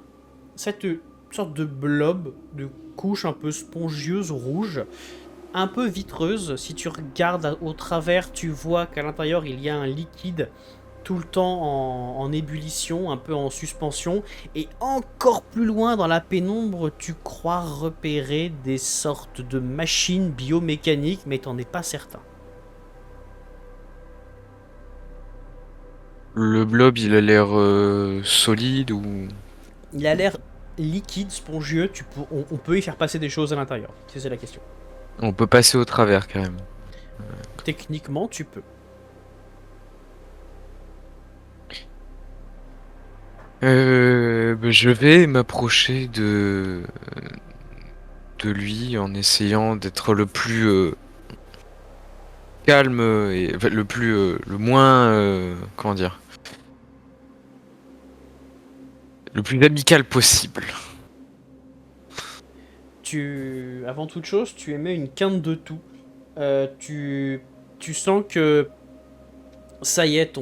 cette sorte de blob, de couche un peu spongieuse rouge, un peu vitreuse. Si tu regardes au travers, tu vois qu'à l'intérieur, il y a un liquide tout le temps en ébullition, un peu en suspension. Et encore plus loin dans la pénombre, tu crois repérer des sortes de machines biomécaniques, mais t'en es pas certain. Le blob, il a l'air solide ou... Il a l'air liquide, spongieux, on peut y faire passer des choses à l'intérieur, si c'est la question. On peut passer au travers, carrément. Techniquement, tu peux. Je vais m'approcher de lui en essayant d'être le plus calme et enfin, le moins comment dire, le plus amical possible. Avant toute chose, tu émets une quinte de tout. Euh, tu, tu sens que ça y est,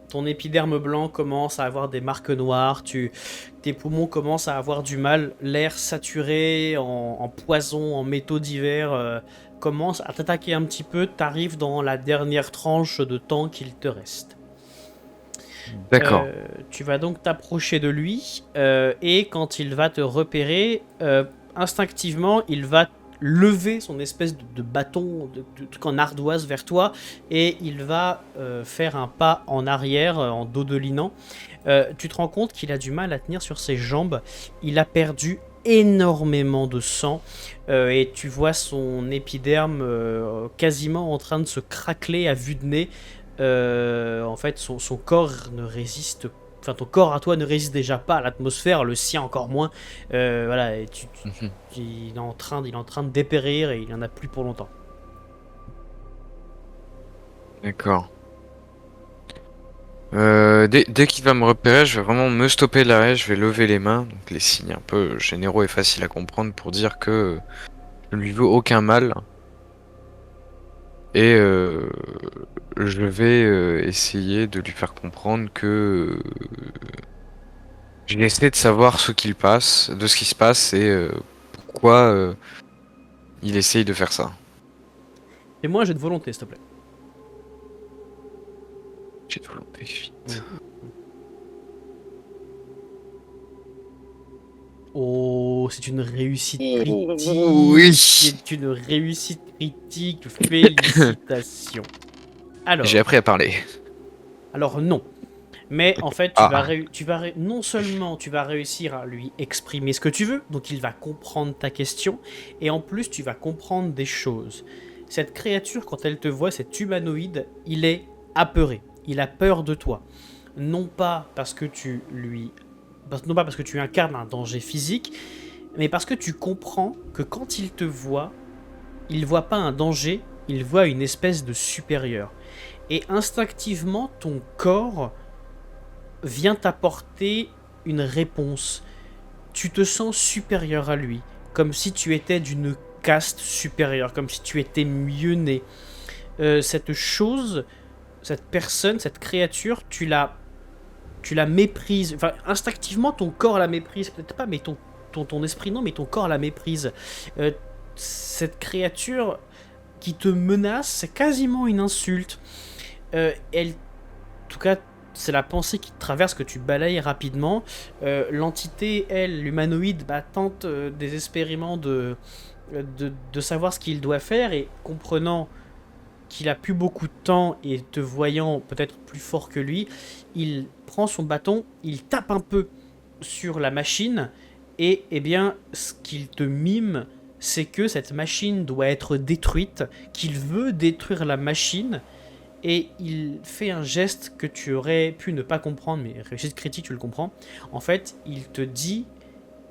ton épiderme blanc commence à avoir des marques noires, tes poumons commencent à avoir du mal, l'air saturé en poison, en métaux divers commence à t'attaquer un petit peu, t'arrives dans la dernière tranche de temps qu'il te reste. D'accord. Tu vas donc t'approcher de lui et quand il va te repérer, instinctivement, il va lever son espèce de bâton, de truc en ardoise vers toi et il va faire un pas en arrière en dodelinant. Tu te rends compte qu'il a du mal à tenir sur ses jambes. Il a perdu énormément de sang et tu vois son épiderme quasiment en train de se craqueler à vue de nez. En fait, son corps ne résiste. Enfin, ton corps à toi ne résiste déjà pas à l'atmosphère, le sien encore moins. Voilà, et Mhm. il est en train de dépérir et il n'y en a plus pour longtemps. D'accord. Dès qu'il va me repérer, je vais vraiment me stopper l'arrêt, je vais lever les mains, donc les signes un peu généraux et faciles à comprendre pour dire que je ne lui veux aucun mal. Et je vais essayer de lui faire comprendre que j'ai essayé de savoir ce qu'il passe, de ce qui se passe et pourquoi il essaye de faire ça. Et moi, j'ai de volonté, s'il te plaît. J'ai de volonté, vite. Oh, c'est une réussite Oui. critique. C'est une réussite critique. Félicitations. J'ai Alors, appris à parler. alors non. Mais en fait, Ah, non seulement tu vas réussir à lui exprimer ce que tu veux, donc il va comprendre ta question, et en plus tu vas comprendre des choses. Cette créature, quand elle te voit, cet humanoïde, il est apeuré. Il a peur de toi. Non pas parce que non pas parce que tu incarnes un danger physique, mais parce que tu comprends que quand il te voit, il voit pas un danger, il voit une espèce de supérieur. Et instinctivement, ton corps vient t'apporter une réponse. Tu te sens supérieur à lui, comme si tu étais d'une caste supérieure, comme si tu étais mieux né. Cette chose, cette personne, cette créature, tu la méprises. Enfin, instinctivement, ton corps la méprise, peut-être pas, mais ton esprit non, mais ton corps la méprise. Euh, cette créature qui te menace, c'est quasiment une insulte. En tout cas, c'est la pensée qui te traverse que tu balayes rapidement. L'entité, elle, l'humanoïde, tente désespérément de savoir ce qu'il doit faire et comprenant qu'il a plus beaucoup de temps et te voyant peut-être plus fort que lui, il prend son bâton, il tape un peu sur la machine et eh bien ce qu'il te mime, c'est que cette machine doit être détruite, qu'il veut détruire la machine et il fait un geste que tu aurais pu ne pas comprendre, mais réussite critique, tu le comprends. En fait, il te dit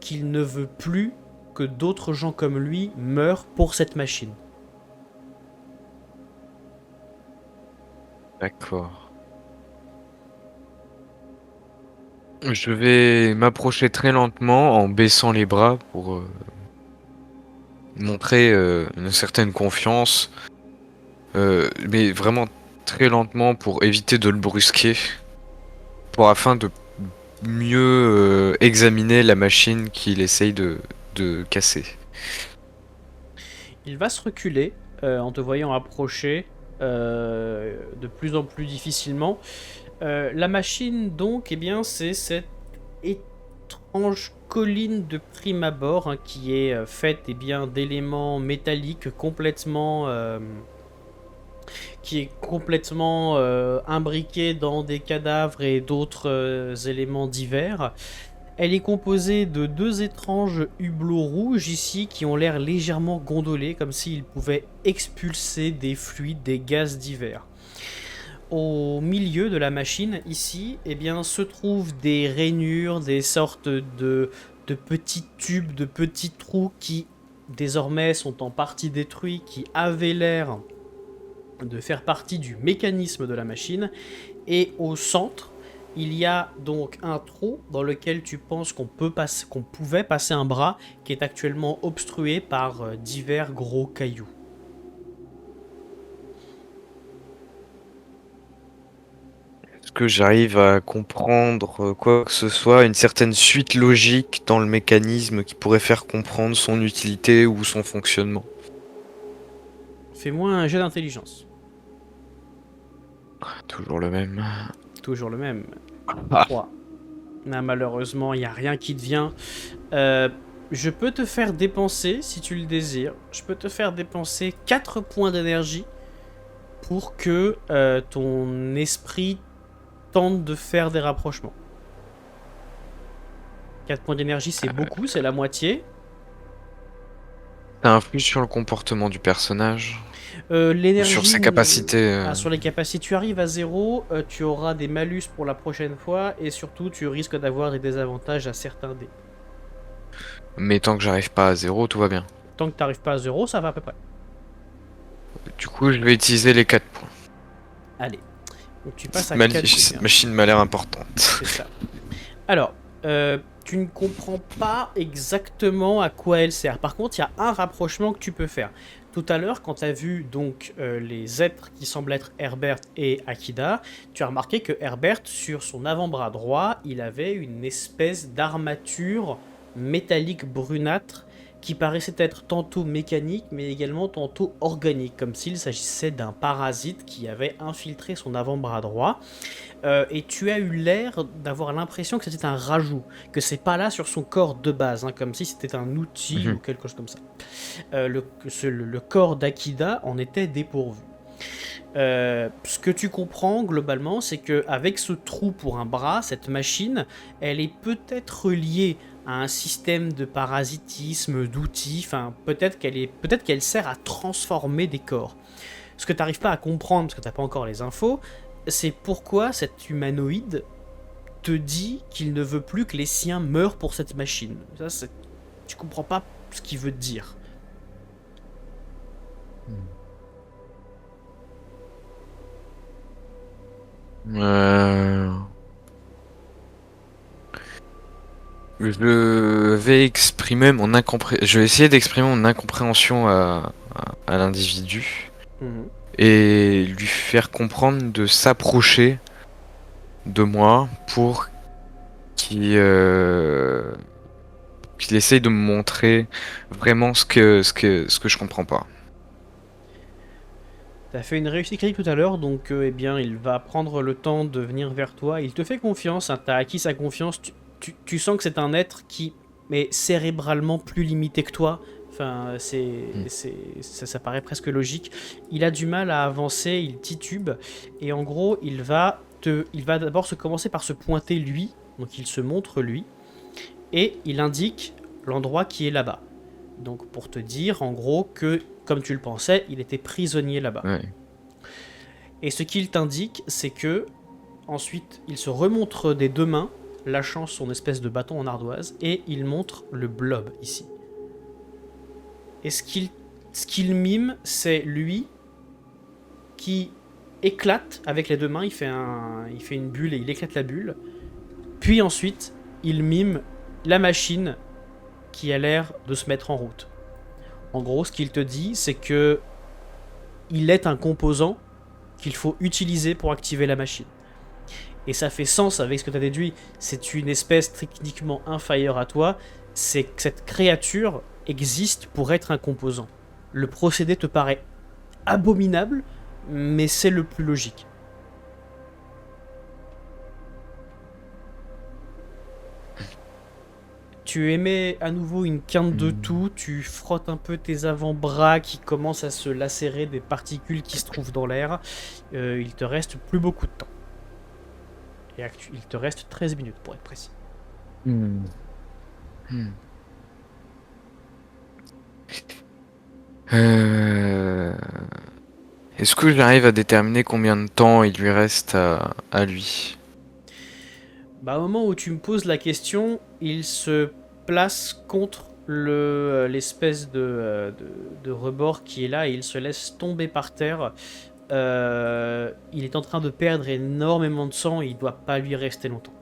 qu'il ne veut plus que d'autres gens comme lui meurent pour cette machine. D'accord. Je vais m'approcher très lentement en baissant les bras pour montrer une certaine confiance, mais vraiment très lentement pour éviter de le brusquer, afin de mieux examiner la machine qu'il essaye de casser. Il va se reculer en te voyant approcher de plus en plus difficilement. La machine, donc, eh bien, c'est cette étrange colline de prime abord hein, qui est faite eh bien, d'éléments métalliques qui est complètement imbriquée dans des cadavres et d'autres éléments divers. Elle est composée de deux étranges hublots rouges ici qui ont l'air légèrement gondolés comme s'ils pouvaient expulser des fluides, des gaz divers. Au milieu de la machine, ici, eh bien, se trouvent des rainures, des sortes de petits tubes, de petits trous qui désormais sont en partie détruits, qui avaient l'air de faire partie du mécanisme de la machine. Et au centre, il y a donc un trou dans lequel tu penses qu'on pouvait passer un bras qui est actuellement obstrué par divers gros cailloux. Est-ce que j'arrive à comprendre quoi que ce soit, une certaine suite logique dans le mécanisme qui pourrait faire comprendre son utilité ou son fonctionnement? Fais-moi un jet d'intelligence. Toujours le même. Toujours le même. Ah. 3. Non, malheureusement, il n'y a rien qui te vient. Je peux te faire dépenser, si tu le désires, je peux te faire dépenser 4 points d'énergie pour que ton esprit tente de faire des rapprochements. 4 points d'énergie, c'est beaucoup, c'est la moitié. Ça influe sur le comportement du personnage, L'énergie, sur ses capacités. sur les capacités, tu arrives à 0, tu auras des malus pour la prochaine fois, et surtout, tu risques d'avoir des désavantages à certains dés. Mais tant que j'arrive pas à 0, tout va bien. Tant que tu n'arrives pas à 0, ça va à peu près. Du coup, je vais utiliser les 4 points. Allez. Donc tu passes à Cette 4 cette machine m'a l'air importante. C'est ça. Alors, tu ne comprends pas exactement à quoi elle sert. Par contre, il y a un rapprochement que tu peux faire. Tout à l'heure, quand tu as vu donc les êtres qui semblent être Herbert et Akida, tu as remarqué que Herbert, sur son avant-bras droit, il avait une espèce d'armature métallique brunâtre qui paraissait être tantôt mécanique mais également tantôt organique, comme s'il s'agissait d'un parasite qui avait infiltré son avant-bras droit. Et tu as eu l'air d'avoir l'impression que c'était un rajout, que c'est pas là sur son corps de base, hein, comme si c'était un outil ou quelque chose comme ça. Le corps d'Akida en était dépourvu. Ce que tu comprends globalement, c'est qu'avec ce trou pour un bras, cette machine, elle est peut-être liée à un système de parasitisme, d'outils, enfin peut-être qu'elle sert à transformer des corps. Ce que tu n'arrives pas à comprendre, parce que tu n'as pas encore les infos, c'est pourquoi cet humanoïde te dit qu'il ne veut plus que les siens meurent pour cette machine. Ça, tu comprends pas ce qu'il veut te dire. Je vais exprimer je vais essayer d'exprimer mon incompréhension à l'individu et lui faire comprendre de s'approcher de moi pour qu'il essaye de me montrer vraiment ce que je comprends pas. T'as fait une réussite critique tout à l'heure, donc eh bien, il va prendre le temps de venir vers toi. Il te fait confiance, hein, t'as acquis sa confiance. Tu sens que c'est un être qui est cérébralement plus limité que toi. Enfin, ça paraît presque logique. Il a du mal à avancer, il titube, et en gros, il va d'abord commencer par se pointer lui, donc il se montre lui, et il indique l'endroit qui est là-bas. Donc pour te dire en gros que, comme tu le pensais, il était prisonnier là-bas. Ouais. Et ce qu'il t'indique, c'est que ensuite il se remontre des deux mains, lâchant son espèce de bâton en ardoise, et il montre le blob ici. Et ce qu'il mime, c'est lui qui éclate avec les deux mains, il fait une bulle et il éclate la bulle. Puis ensuite, il mime la machine qui a l'air de se mettre en route. En gros, ce qu'il te dit, c'est que il est un composant qu'il faut utiliser pour activer la machine. Et ça fait sens avec ce que tu as déduit. C'est une espèce techniquement inférieure à toi. C'est que cette créature existe pour être un composant. Le procédé te paraît abominable, mais c'est le plus logique. Tu émets à nouveau une quinte de tout, tu frottes un peu tes avant-bras qui commencent à se lacérer des particules qui se trouvent dans l'air. Il te reste plus beaucoup de temps. Et il te reste 13 minutes pour être précis. Est-ce que j'arrive à déterminer combien de temps il lui reste à lui? Au moment où tu me poses la question, il se place contre l'espèce de rebord qui est là et il se laisse tomber par terre. Il est en train de perdre énormément de sang et il doit pas lui rester longtemps.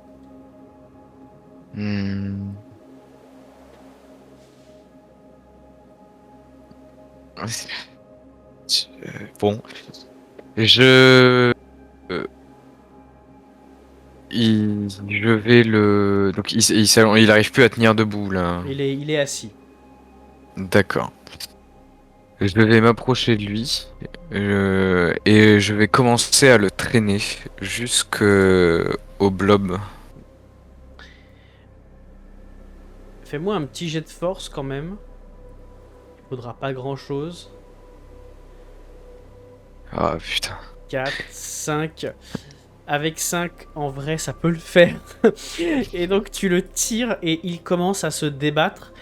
Bon, je vais le. Donc il arrive plus à tenir debout là. Il est assis. D'accord. Je vais m'approcher de lui et je vais commencer à le traîner jusqu'au blob. Fais-moi un petit jet de force quand même. Il faudra pas grand chose. Ah putain. 4, 5. Avec 5, en vrai, ça peut le faire. Et donc, tu le tires et il commence à se débattre.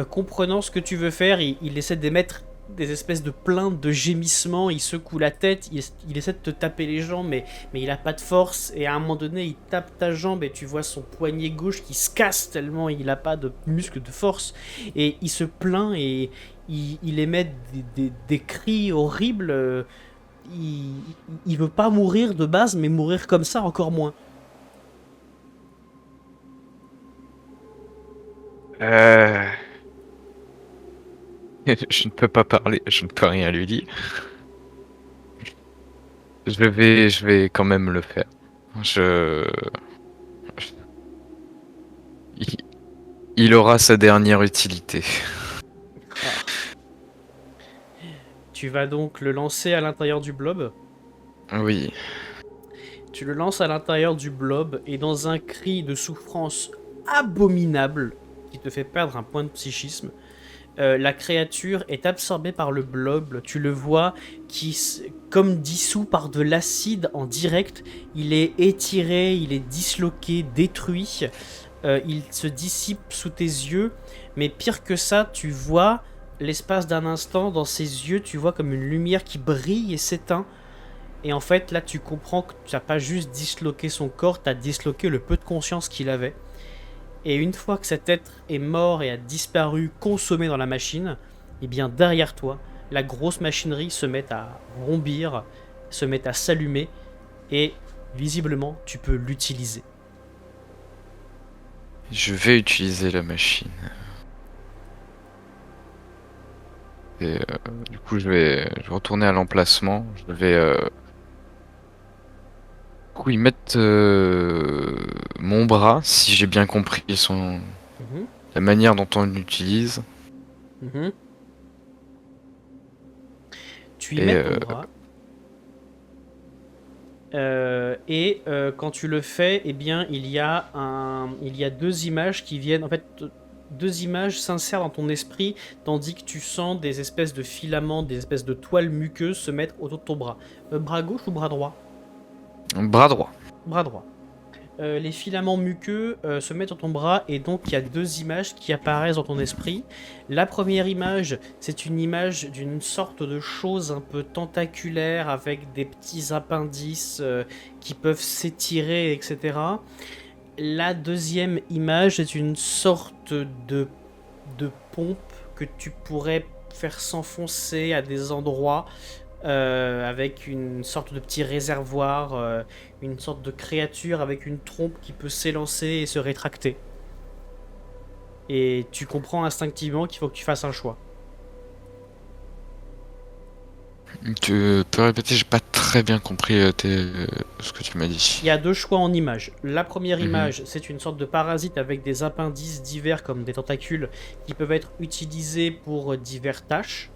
Comprenant ce que tu veux faire, il essaie d'émettre des espèces de plaintes, de gémissements. Il secoue la tête, il essaie de te taper les jambes, mais il a pas de force. Et à un moment donné, il tape ta jambe et tu vois son poignet gauche qui se casse tellement il a pas de muscle de force. Et il se plaint et il émet des cris horribles. Il veut pas mourir de base, mais mourir comme ça, encore moins. Je ne peux pas parler, je ne peux rien lui dire. Je vais quand même le faire. Il, il aura sa dernière utilité. Tu vas donc le lancer à l'intérieur du blob. Oui. Tu le lances à l'intérieur du blob et dans un cri de souffrance abominable qui te fait perdre un point de psychisme, la créature est absorbée par le blob. Tu le vois comme dissous par de l'acide en direct. Il est étiré, il est disloqué, détruit. Il se dissipe sous tes yeux. Mais pire que ça, tu vois l'espace d'un instant dans ses yeux, tu vois comme une lumière qui brille et s'éteint. Et en fait, là, tu comprends que tu n'as pas juste disloqué son corps, tu as disloqué le peu de conscience qu'il avait. Et une fois que cet être est mort et a disparu, consommé dans la machine, et bien derrière toi, la grosse machinerie se met à rombir, se met à s'allumer, et visiblement, tu peux l'utiliser. Je vais utiliser la machine. Et du coup, je vais retourner à l'emplacement. Je vais du coup, y mettre mon bras, si j'ai bien compris la manière dont on l'utilise. Tu y mets ton bras. Et quand tu le fais, eh bien, il y a deux images qui viennent. En fait, deux images s'insèrent dans ton esprit, tandis que tu sens des espèces de filaments, des espèces de toiles muqueuses se mettre autour de ton bras. Bras gauche ou bras droit ? Bras droit. Bras droit. Les filaments muqueux se mettent sur ton bras et donc il y a deux images qui apparaissent dans ton esprit. La première image, c'est une image d'une sorte de chose un peu tentaculaire avec des petits appendices qui peuvent s'étirer, etc. La deuxième image, c'est une sorte de pompe que tu pourrais faire s'enfoncer à des endroits avec une sorte de petit réservoir, une sorte de créature avec une trompe qui peut s'élancer et se rétracter. Et tu comprends instinctivement qu'il faut que tu fasses un choix. Tu peux répéter, j'ai pas très bien compris ce que tu m'as dit. Il y a deux choix en images. La première Mhm. image, c'est une sorte de parasite avec des appendices divers comme des tentacules qui peuvent être utilisés pour diverses tâches.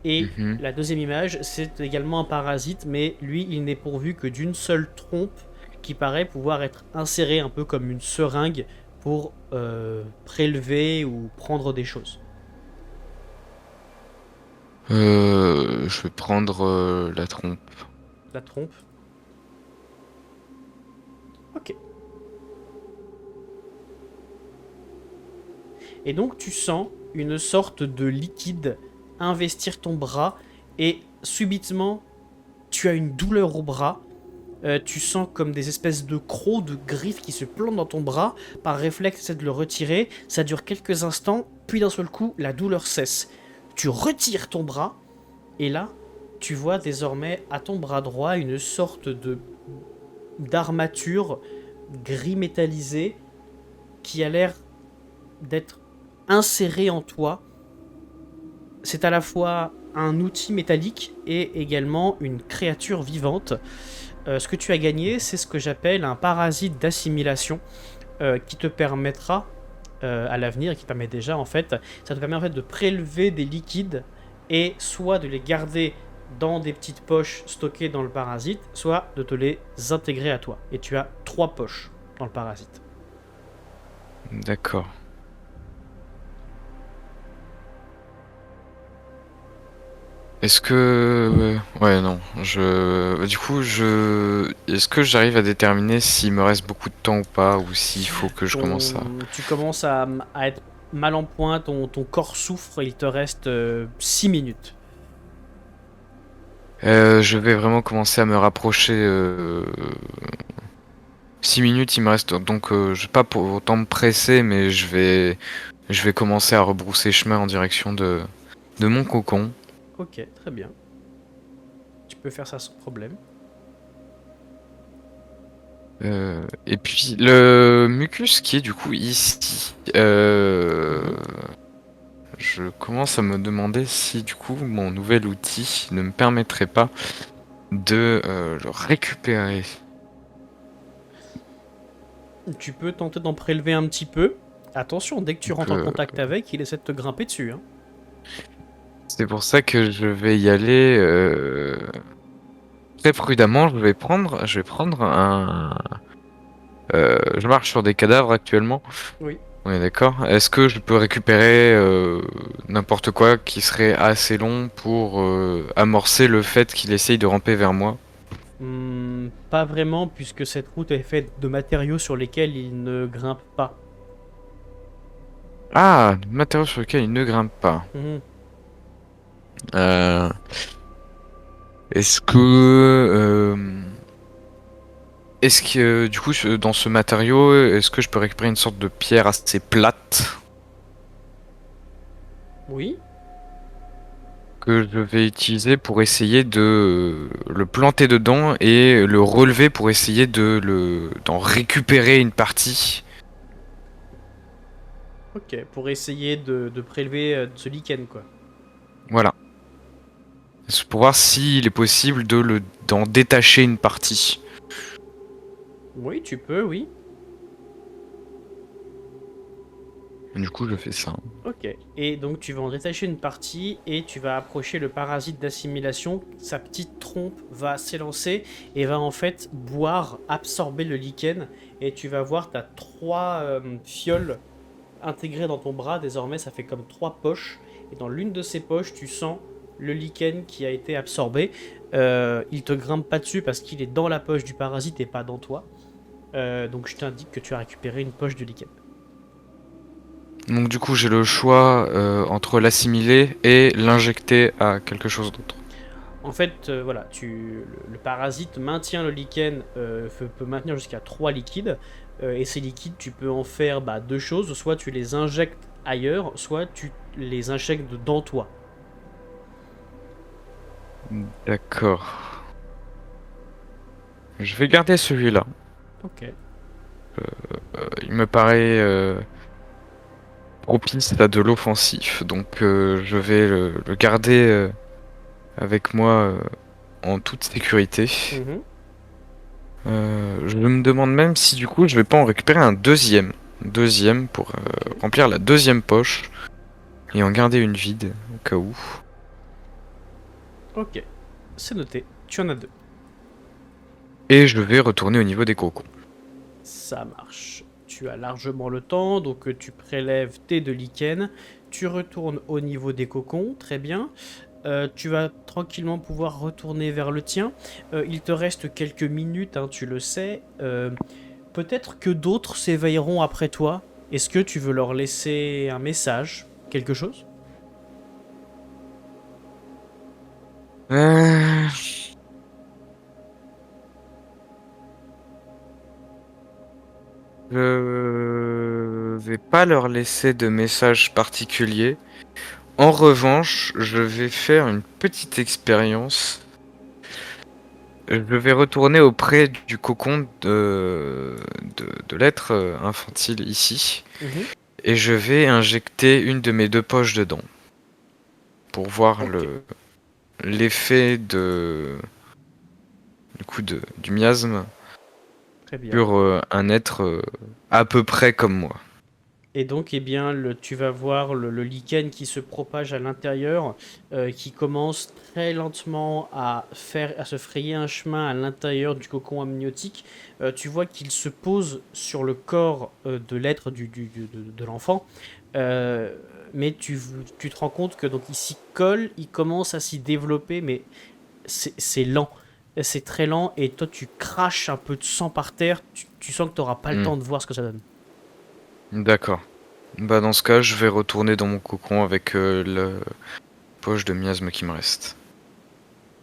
Et Mhm. la deuxième image, c'est également un parasite, mais lui, il n'est pourvu que d'une seule trompe qui paraît pouvoir être insérée un peu comme une seringue pour prélever ou prendre des choses. Je vais prendre la trompe. La trompe. Ok. Et donc tu sens une sorte de liquide investir ton bras et subitement tu as une douleur au bras. Tu sens comme des espèces de crocs, de griffes qui se plantent dans ton bras. Par réflexe, c'est de le retirer. Ça dure quelques instants, puis d'un seul coup, la douleur cesse. Tu retires ton bras, et là, tu vois désormais à ton bras droit une sorte de d'armature gris métallisé qui a l'air d'être insérée en toi. C'est à la fois un outil métallique et également une créature vivante. Ce que tu as gagné, c'est ce que j'appelle un parasite d'assimilation qui te permettra à l'avenir, qui permet déjà en fait, ça te permet en fait de prélever des liquides et soit de les garder dans des petites poches stockées dans le parasite, soit de te les intégrer à toi. Et tu as 3 poches dans le parasite. D'accord. Est-ce que... Ouais, non. Du coup, Est-ce que j'arrive à déterminer s'il me reste beaucoup de temps ou pas, ou s'il faut que je commence à... Tu commences à être mal en point, ton corps souffre, il te reste 6 minutes. Je vais vraiment commencer à me rapprocher. 6 minutes, il me reste. Donc, je vais pas pour autant me presser, mais je vais commencer à rebrousser chemin en direction de mon cocon. Ok, très bien. Tu peux faire ça sans problème. Et puis, le mucus qui est du coup ici. Mhm. Je commence à me demander si du coup mon nouvel outil ne me permettrait pas de le récupérer. Tu peux tenter d'en prélever un petit peu. Attention, dès que tu Donc, rentres en contact avec, il essaie de te grimper dessus. Hein. c'est pour ça que je vais y aller très prudemment. Je vais prendre un. Je marche sur des cadavres actuellement. Oui. On est d'accord. Est-ce que je peux récupérer n'importe quoi qui serait assez long pour amorcer le fait qu'il essaye de ramper vers moi? Pas vraiment, puisque cette route est faite de matériaux sur lesquels il ne grimpe pas. Ah, matériaux sur lesquels il ne grimpe pas. Mhm. Euh, Est-ce que est-ce que du coup dans ce matériau, est-ce que je peux récupérer une sorte de pierre assez plate Oui. que je vais utiliser pour essayer de le planter dedans et le relever pour essayer d'en récupérer une partie. Ok, pour essayer de prélever ce lichen, quoi. Voilà. C'est pour voir s'il est possible d'en détacher une partie. Oui, tu peux, oui. Du coup, je fais ça. Ok. Et donc tu vas en détacher une partie et tu vas approcher le parasite d'assimilation. Sa petite trompe va s'élancer et va en fait boire, absorber le lichen. Et tu vas voir, tu as 3 fioles intégrées dans ton bras. Désormais, ça fait comme 3 poches. Et dans l'une de ces poches, tu sens le lichen qui a été absorbé. Il te grimpe pas dessus parce qu'il est dans la poche du parasite et pas dans toi. Donc je t'indique que tu as récupéré une poche de lichen. Donc du coup, j'ai le choix entre l'assimiler et l'injecter à quelque chose d'autre. En fait, voilà, le parasite maintient le lichen, peut maintenir jusqu'à 3 liquides, et ces liquides, tu peux en faire deux choses, soit tu les injectes ailleurs, soit tu les injectes dans toi. D'accord. Je vais garder celui-là. Ok. Il me paraît propice à de l'offensif, donc je vais le garder avec moi en toute sécurité. Mhm. Je me demande même si du coup je vais pas en récupérer un deuxième. Deuxième pour Ok. remplir la deuxième poche et en garder une vide au cas où. Ok. C'est noté. Tu en as deux. Et je vais retourner au niveau des cocons. Ça marche. Tu as largement le temps, donc tu prélèves tes deux lichens. Tu retournes au niveau des cocons. Très bien. Tu vas tranquillement pouvoir retourner vers le tien. Il te reste quelques minutes, hein, tu le sais. Peut-être que d'autres s'éveilleront après toi. Est-ce que tu veux leur laisser un message? Quelque chose? Euh, Je vais pas leur laisser de message particulier. En revanche, je vais faire une petite expérience. Je vais retourner auprès du cocon de l'être infantile ici. Mhm. Et je vais injecter une de mes deux poches dedans. Pour voir Ok, l'effet du miasme très bien. sur un être à peu près comme moi. Et donc, eh bien, tu vas voir le lichen qui se propage à l'intérieur, qui commence très lentement à se frayer un chemin à l'intérieur du cocon amniotique. Tu vois qu'il se pose sur le corps de l'être de l'enfant. Euh, mais tu te rends compte que donc il s'y colle, il commence à s'y développer, mais c'est lent. C'est très lent et toi tu craches un peu de sang par terre. Tu sens que tu n'auras pas le Hmm. temps de voir ce que ça donne. D'accord. Bah dans ce cas, je vais retourner dans mon cocon avec la poche de miasme qui me reste.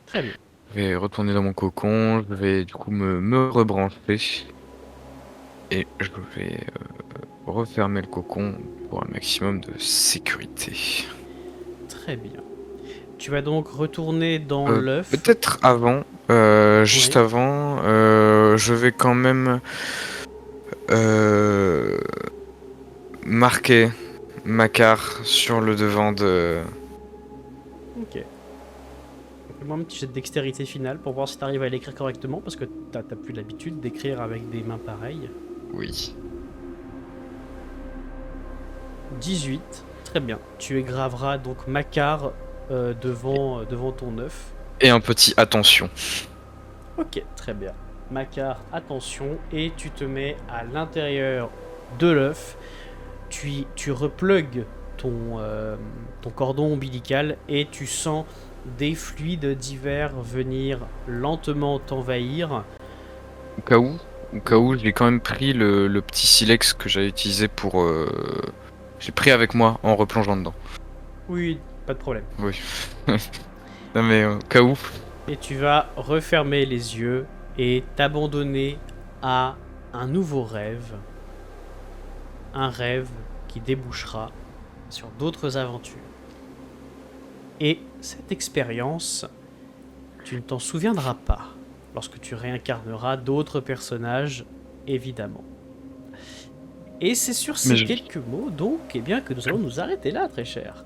Très bien. Je vais retourner dans mon cocon, je vais du coup me rebrancher et je vais refermer le cocon pour un maximum de sécurité. Très bien. Tu vas donc retourner dans Euh, l'œuf. Peut-être avant, juste Oui. avant, je vais quand même euh, marquer Macar sur le devant de... Ok. Fais-moi un petit jet de dextérité finale pour voir si tu arrives à l'écrire correctement parce que t'as plus l'habitude d'écrire avec des mains pareilles. Oui. 18. Très bien. Tu graveras donc Macar devant ton œuf. Et un petit attention. Ok, très bien. Macar, attention. Et tu te mets à l'intérieur de l'œuf. Tu replugues ton cordon ombilical et tu sens des fluides divers venir lentement t'envahir. Au cas où, au cas où, j'ai quand même pris le petit silex que j'avais utilisé pour... J'ai pris avec moi en replongeant dedans. Oui, pas de problème. Oui. Non mais au cas où. Et tu vas refermer les yeux et t'abandonner à un nouveau rêve. Un rêve qui débouchera sur d'autres aventures. Et cette expérience, tu ne t'en souviendras pas lorsque tu réincarneras d'autres personnages, évidemment. Et c'est sur Mais ces quelques mots, donc, eh bien, que nous allons nous arrêter là, très cher.